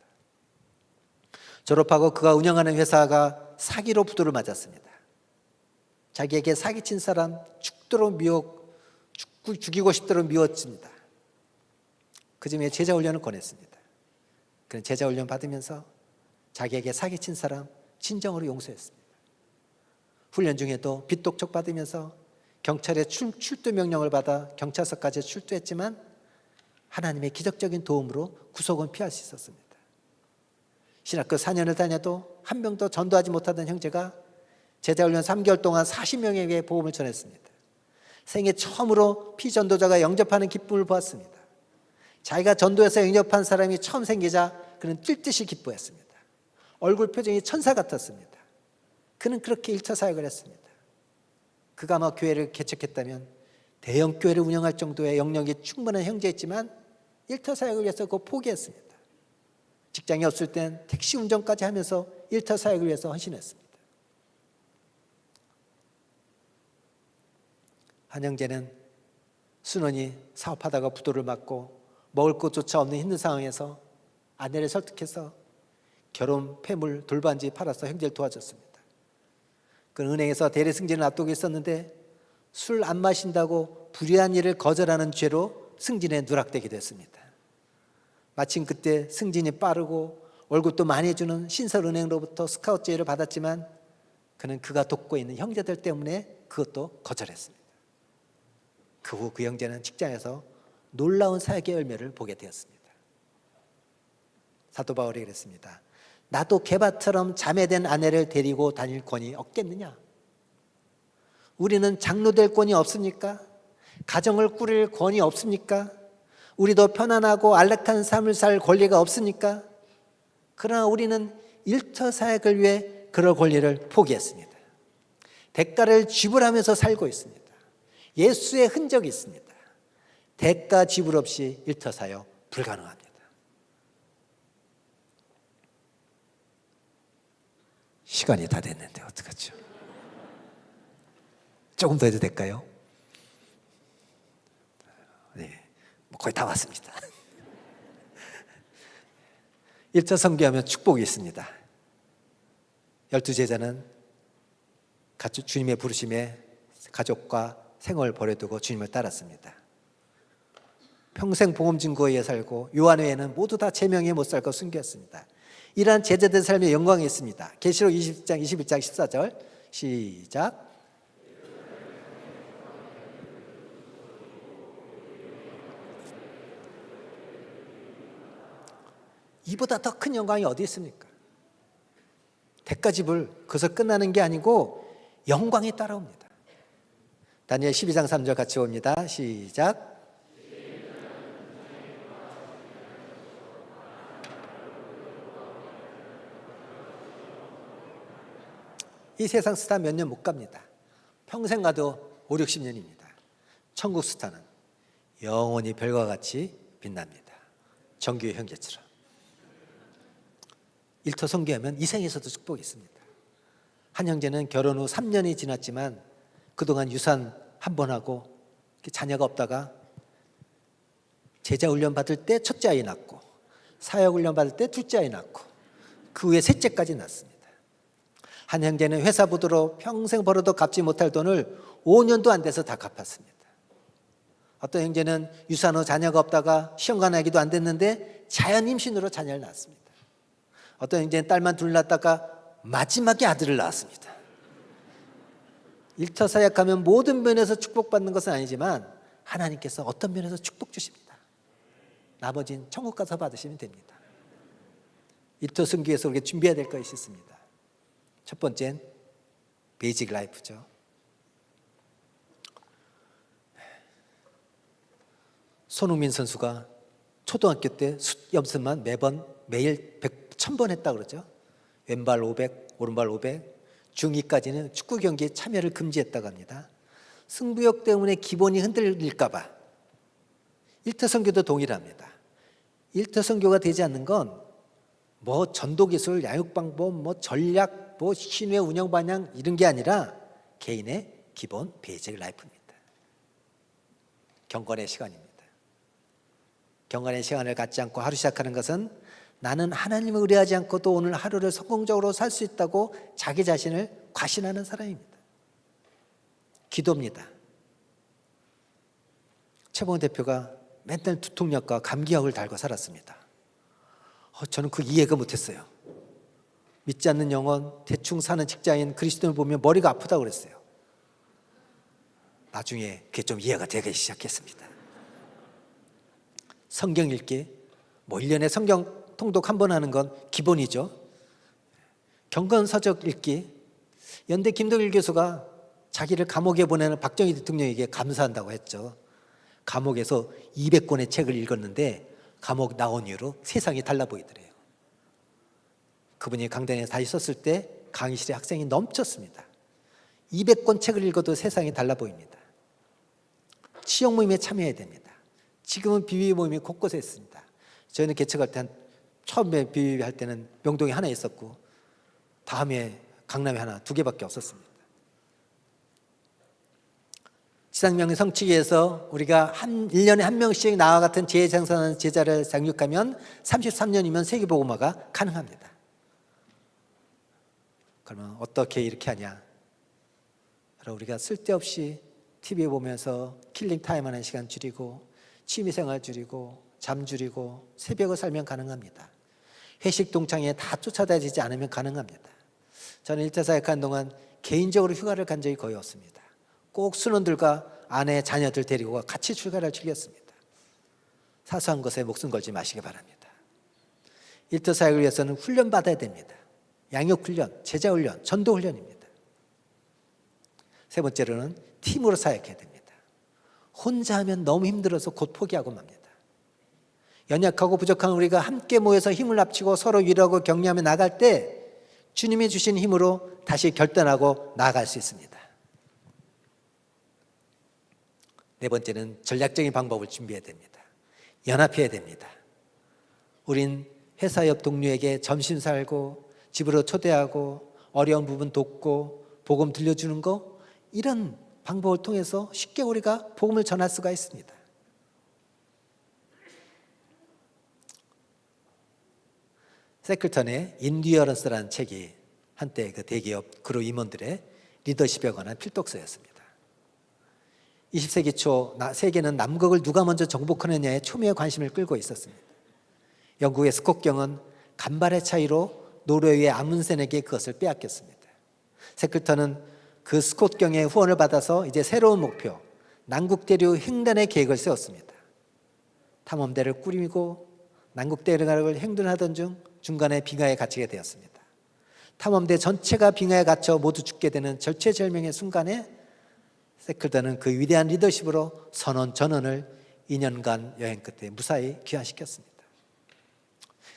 졸업하고 그가 운영하는 회사가 사기로 부도를 맞았습니다. 자기에게 사기친 사람 죽이고 싶도록 미웠습니다. 그 즈음에 제자훈련을 권했습니다. 그는 제자훈련 받으면서 자기에게 사기친 사람 진정으로 용서했습니다. 훈련 중에도 빚독촉 받으면서 경찰의 출두 명령을 받아 경찰서까지 출두했지만 하나님의 기적적인 도움으로 구속은 피할 수 있었습니다. 신학교 4년을 다녀도 한 명도 전도하지 못하던 형제가 제자훈련 3개월 동안 40명에게 복음을 전했습니다. 생애 처음으로 피전도자가 영접하는 기쁨을 보았습니다. 자기가 전도해서 영접한 사람이 처음 생기자 그는 뛸 듯이 기뻐했습니다. 얼굴 표정이 천사 같았습니다. 그는 그렇게 일터 사역을 했습니다. 그가 아마 교회를 개척했다면 대형 교회를 운영할 정도의 영역이 충분한 형제였지만 일터 사역을 위해서 그거 포기했습니다. 직장이 없을 땐 택시 운전까지 하면서 일터 사역을 위해서 헌신했습니다. 한 형제는 순원이 사업하다가 부도를 맞고 먹을 것조차 없는 힘든 상황에서 아내를 설득해서 결혼 폐물 돌반지 팔아서 형제를 도와줬습니다. 그 은행에서 대리 승진을 앞두고 있었는데 술 안 마신다고 불의한 일을 거절하는 죄로 승진에 누락되기도 했습니다. 마침 그때 승진이 빠르고 월급도 많이 주는 신설은행으로부터 스카우트 제의를 받았지만 그는 그가 돕고 있는 형제들 때문에 그것도 거절했습니다. 그 후 그 형제는 직장에서 놀라운 사역의 열매를 보게 되었습니다. 사도 바울이 그랬습니다. 나도 게바처럼 자매된 아내를 데리고 다닐 권이 없겠느냐? 우리는 장로 될 권이 없습니까? 가정을 꾸릴 권이 없습니까? 우리도 편안하고 안락한 삶을 살 권리가 없습니까? 그러나 우리는 일터 사역을 위해 그럴 권리를 포기했습니다. 대가를 지불하면서 살고 있습니다. 예수의 흔적이 있습니다. 대가 지불 없이 일터 사역 불가능합니다. 시간이 다 됐는데 어떡하죠? 조금 더 해도 될까요? 네, 거의 다 왔습니다. 일터 선교하면 축복이 있습니다. 12제자는 주님의 부르심에 가족과 생업을 버려두고 주님을 따랐습니다. 평생 복음 증거에 살고 요한 외에는 모두 다 제명에 못 살고 순교했습니다. 이러한 제자들 삶의 영광이 있습니다. 계시록 20장 21장 14절 시작. 이보다 더 큰 영광이 어디 있습니까? 대가지불 그것서 끝나는 게 아니고 영광이 따라옵니다. 다니엘 12장 3절 같이 봅니다. 시작. 이 세상 스타 몇 년 못 갑니다. 평생 가도 5, 60년입니다. 천국 스타는 영원히 별과 같이 빛납니다. 정규의 형제처럼. 일터 선교하면 이 생에서도 축복이 있습니다. 한 형제는 결혼 후 3년이 지났지만 그동안 유산 한 번 하고 자녀가 없다가 제자 훈련 받을 때 첫째 아이 낳고 사역 훈련 받을 때 둘째 아이 낳고 그 후에 셋째까지 낳습니다. 한 형제는 회사 부도로 평생 벌어도 갚지 못할 돈을 5년도 안 돼서 다 갚았습니다. 어떤 형제는 유산 후 자녀가 없다가 시험관 하기도 안 됐는데 자연 임신으로 자녀를 낳았습니다. 어떤 형제는 딸만 둘 낳다가 마지막에 아들을 낳았습니다. 일터 사역하면 모든 면에서 축복받는 것은 아니지만 하나님께서 어떤 면에서 축복 주십니다. 나머지는 천국 가서 받으시면 됩니다. 일터 선교에서 우리가 준비해야 될 것이 있습니다. 첫 번째는 베이직 라이프죠. 손흥민 선수가 초등학교 때 숫 연습만 매일 1000번 했다고 그러죠. 왼발 500, 오른발 500. 중2까지는 축구 경기에 참여를 금지했다고 합니다. 승부욕 때문에 기본이 흔들릴까 봐. 일터 선교도 동일합니다. 일터 선교가 되지 않는 건 뭐 전도기술, 양육방법, 뭐 전략, 뭐 신회 운영 방향 이런 게 아니라 개인의 기본 베이직 라이프입니다. 경건의 시간입니다. 경건의 시간을 갖지 않고 하루 시작하는 것은 나는 하나님을 의뢰하지 않고도 오늘 하루를 성공적으로 살 수 있다고 자기 자신을 과신하는 사람입니다. 기도입니다. 최봉원 대표가 맨날 두통약과 감기약을 달고 살았습니다. 저는 그 이해가 못했어요. 믿지 않는 영혼, 대충 사는 직장인 그리스도인을 보면 머리가 아프다고 그랬어요. 나중에 그게 좀 이해가 되기 시작했습니다. 성경 읽기, 뭐 1년에 성경 통독 한 번 하는 건 기본이죠. 경건서적 읽기, 연대 김동일 교수가 자기를 감옥에 보내는 박정희 대통령에게 감사한다고 했죠. 감옥에서 200권의 책을 읽었는데 감옥 나온 이후로 세상이 달라 보이더래요. 그분이 강단에 다시 섰을 때 강의실에 학생이 넘쳤습니다. 200권 책을 읽어도 세상이 달라 보입니다. 치역 모임에 참여해야 됩니다. 지금은 비비 모임이 곳곳에 있습니다. 저희는 개척할 때 처음에 비비 할 때는 명동에 하나 있었고 다음에 강남에 하나, 2개밖에 없었습니다. 지상명령 성취기에서 우리가 1년에 한 명씩 나와 같은 지혜장성하는 제자를 양육하면 33년이면 세계복음화가 가능합니다. 그러면 어떻게 이렇게 하냐? 우리가 쓸데없이 TV 보면서 킬링 타임 하는 시간 줄이고 취미생활 줄이고 잠 줄이고 새벽을 살면 가능합니다. 회식 동창회 다 쫓아다니지 않으면 가능합니다. 저는 일타사역하는 동안 개인적으로 휴가를 간 적이 거의 없습니다. 꼭 순원들과 아내, 자녀들 데리고 같이 휴가를 즐겼습니다. 사소한 것에 목숨 걸지 마시기 바랍니다. 일터사역을 위해서는 훈련받아야 됩니다. 양육훈련, 제자훈련, 전도훈련입니다. 세 번째로는 팀으로 사역해야 됩니다. 혼자 하면 너무 힘들어서 곧 포기하고 맙니다. 연약하고 부족한 우리가 함께 모여서 힘을 합치고 서로 위로하고 격려하며 나갈 때 주님이 주신 힘으로 다시 결단하고 나아갈 수 있습니다. 네 번째는 전략적인 방법을 준비해야 됩니다. 연합해야 됩니다. 우린 회사 옆 동료에게 점심 살고 집으로 초대하고 어려운 부분 돕고 복음 들려주는 거, 이런 방법을 통해서 쉽게 우리가 복음을 전할 수가 있습니다. 세클턴의 인디어런스라는 책이 한때 그 대기업 그룹 임원들의 리더십에 관한 필독서였습니다. 20세기 초 세계는 남극을 누가 먼저 정복하느냐에 초미의 관심을 끌고 있었습니다. 영국의 스콧경은 간발의 차이로 노르웨이의 아문센에게 그것을 빼앗겼습니다. 세클턴은 그 스콧경의 후원을 받아서 이제 새로운 목표, 남극 대륙 횡단의 계획을 세웠습니다. 탐험대를 꾸리고 남극 대륙을 횡단하던 중 중간에 빙하에 갇히게 되었습니다. 탐험대 전체가 빙하에 갇혀 모두 죽게 되는 절체절명의 순간에 세클턴은 그 위대한 리더십으로 선원 전원을 2년간 여행 끝에 무사히 귀환시켰습니다.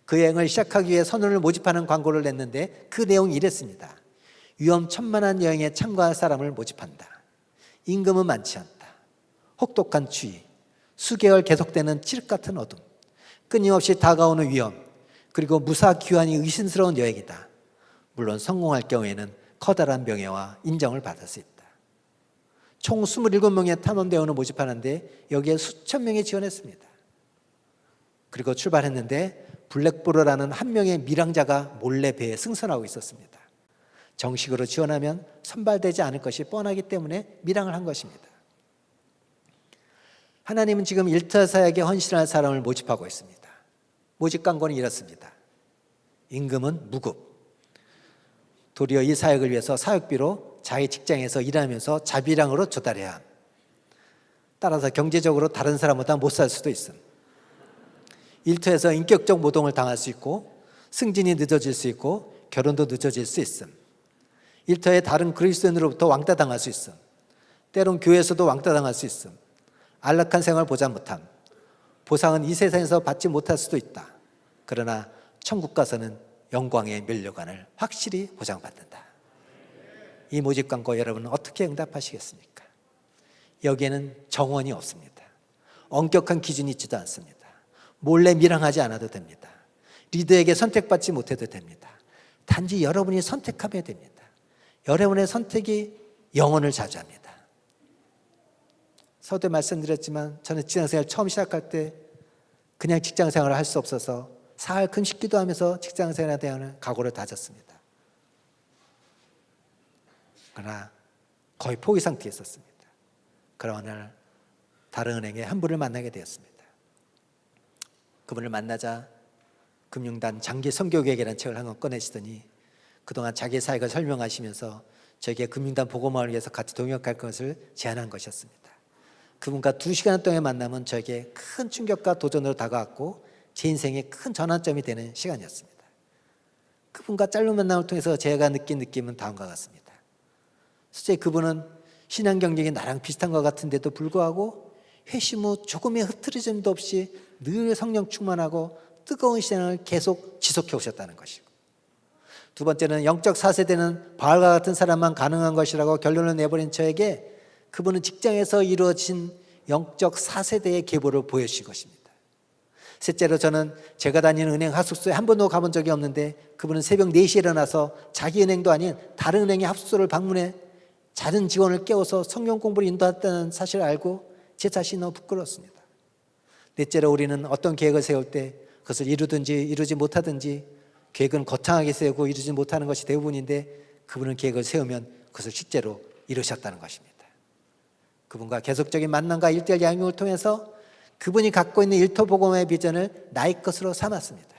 그 여행을 시작하기 위해 선원을 모집하는 광고를 냈는데 그 내용이 이랬습니다. 위험천만한 여행에 참가할 사람을 모집한다. 임금은 많지 않다. 혹독한 추위, 수개월 계속되는 칠흑 같은 어둠, 끊임없이 다가오는 위험, 그리고 무사 귀환이 의심스러운 여행이다. 물론 성공할 경우에는 커다란 명예와 인정을 받을 수 있다. 총 27명의 탐험대원을 모집하는데 여기에 수천 명이 지원했습니다. 그리고 출발했는데 블랙보러라는 한 명의 밀항자가 몰래 배에 승선하고 있었습니다. 정식으로 지원하면 선발되지 않을 것이 뻔하기 때문에 밀항을 한 것입니다. 하나님은 지금 일터사역에 헌신할 사람을 모집하고 있습니다. 모집 광고는 이렇습니다. 임금은 무급. 도리어 이 사역을 위해서 사역비로 자기 직장에서 일하면서 자비량으로 조달해야 함. 따라서 경제적으로 다른 사람보다 못 살 수도 있음. 일터에서 인격적 모동을 당할 수 있고 승진이 늦어질 수 있고 결혼도 늦어질 수 있음. 일터의 다른 그리스도인으로부터 왕따당할 수 있음. 때론 교회에서도 왕따당할 수 있음. 안락한 생활 보장 못함. 보상은 이 세상에서 받지 못할 수도 있다. 그러나 천국 가서는 영광의 면류관을 확실히 보장받는다. 이 모집 광고 여러분은 어떻게 응답하시겠습니까? 여기에는 정원이 없습니다. 엄격한 기준이 있지도 않습니다. 몰래 밀항하지 않아도 됩니다. 리더에게 선택받지 못해도 됩니다. 단지 여러분이 선택하면 됩니다. 여러분의 선택이 영혼을 자주합니다. 서두에 말씀드렸지만 저는 직장생활 처음 시작할 때 그냥 직장생활을 할 수 없어서 사흘 금식 기도하면서 직장생활에 대한 각오를 다졌습니다. 그러나 거의 포기 상태에 있었습니다. 그러나 어느 날 다른 은행의 한 분을 만나게 되었습니다. 그분을 만나자 금융단 장기 선교계획이라는 책을 한 권 꺼내시더니 그동안 자기 사역을 설명하시면서 저에게 금융단 보고마을 위해서 같이 동역할 것을 제안한 것이었습니다. 그분과 2시간 동안의 만남은 저에게 큰 충격과 도전으로 다가왔고 제 인생의 큰 전환점이 되는 시간이었습니다. 그분과 짧은 만남을 통해서 제가 느낀 느낌은 다음과 같습니다. 실제 그분은 신앙 경력이 나랑 비슷한 것 같은데도 불구하고 회심 후 조금의 흐트러짐도 없이 늘 성령 충만하고 뜨거운 신앙을 계속 지속해 오셨다는 것이고, 두 번째는 영적 4세대는 바알과 같은 사람만 가능한 것이라고 결론을 내버린 저에게 그분은 직장에서 이루어진 영적 4세대의 계보를 보여주신 것입니다. 셋째로 저는 제가 다니는 은행 하숙소에 한 번도 가본 적이 없는데 그분은 새벽 4시에 일어나서 자기 은행도 아닌 다른 은행의 하숙소를 방문해 잦은 직원을 깨워서 성경 공부를 인도했다는 사실을 알고 제 자신이 너무 부끄러웠습니다. 넷째로 우리는 어떤 계획을 세울 때 그것을 이루든지 이루지 못하든지 계획은 거창하게 세우고 이루지 못하는 것이 대부분인데 그분은 계획을 세우면 그것을 실제로 이루셨다는 것입니다. 그분과 계속적인 만남과 일대일 양육을 통해서 그분이 갖고 있는 일터복음의 비전을 나의 것으로 삼았습니다.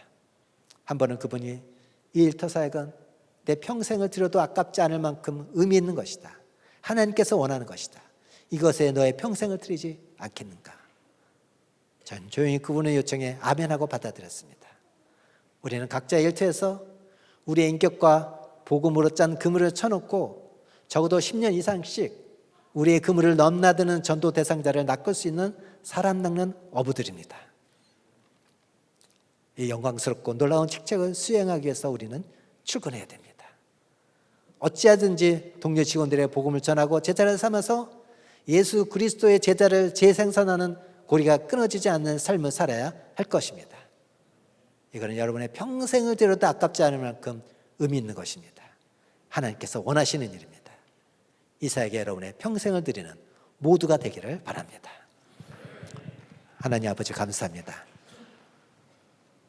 한 번은 그분이 이 일터 사역은 내 평생을 들여도 아깝지 않을 만큼 의미 있는 것이다. 하나님께서 원하는 것이다. 이것에 너의 평생을 들이지 않겠는가? 전 조용히 그분의 요청에 아멘하고 받아들였습니다. 우리는 각자의 일터에서 우리의 인격과 복음으로 짠 그물을 쳐놓고 적어도 10년 이상씩 우리의 그물을 넘나드는 전도 대상자를 낚을 수 있는 사람 낚는 어부들입니다. 이 영광스럽고 놀라운 직책을 수행하기 위해서 우리는 출근해야 됩니다. 어찌하든지 동료 직원들의 복음을 전하고 제자를 삼아서 예수 그리스도의 제자를 재생산하는 고리가 끊어지지 않는 삶을 살아야 할 것입니다. 이거는 여러분의 평생을 들여도 아깝지 않을 만큼 의미 있는 것입니다. 하나님께서 원하시는 일입니다. 이 사역에 여러분의 평생을 드리는 모두가 되기를 바랍니다. 하나님 아버지 감사합니다.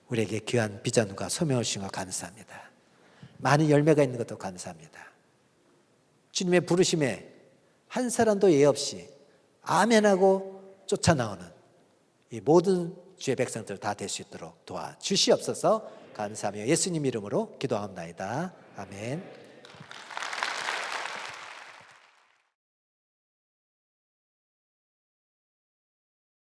우리에게 귀한 비전과 소명을 주신 것 감사합니다. 많은 열매가 있는 것도 감사합니다. 주님의 부르심에 한 사람도 예 없이 아멘하고 쫓아나오는 이 모든 주의 백성들 다 될 수 있도록 도와주시옵소서. 감사하며 예수님 이름으로 기도합니다. 아멘.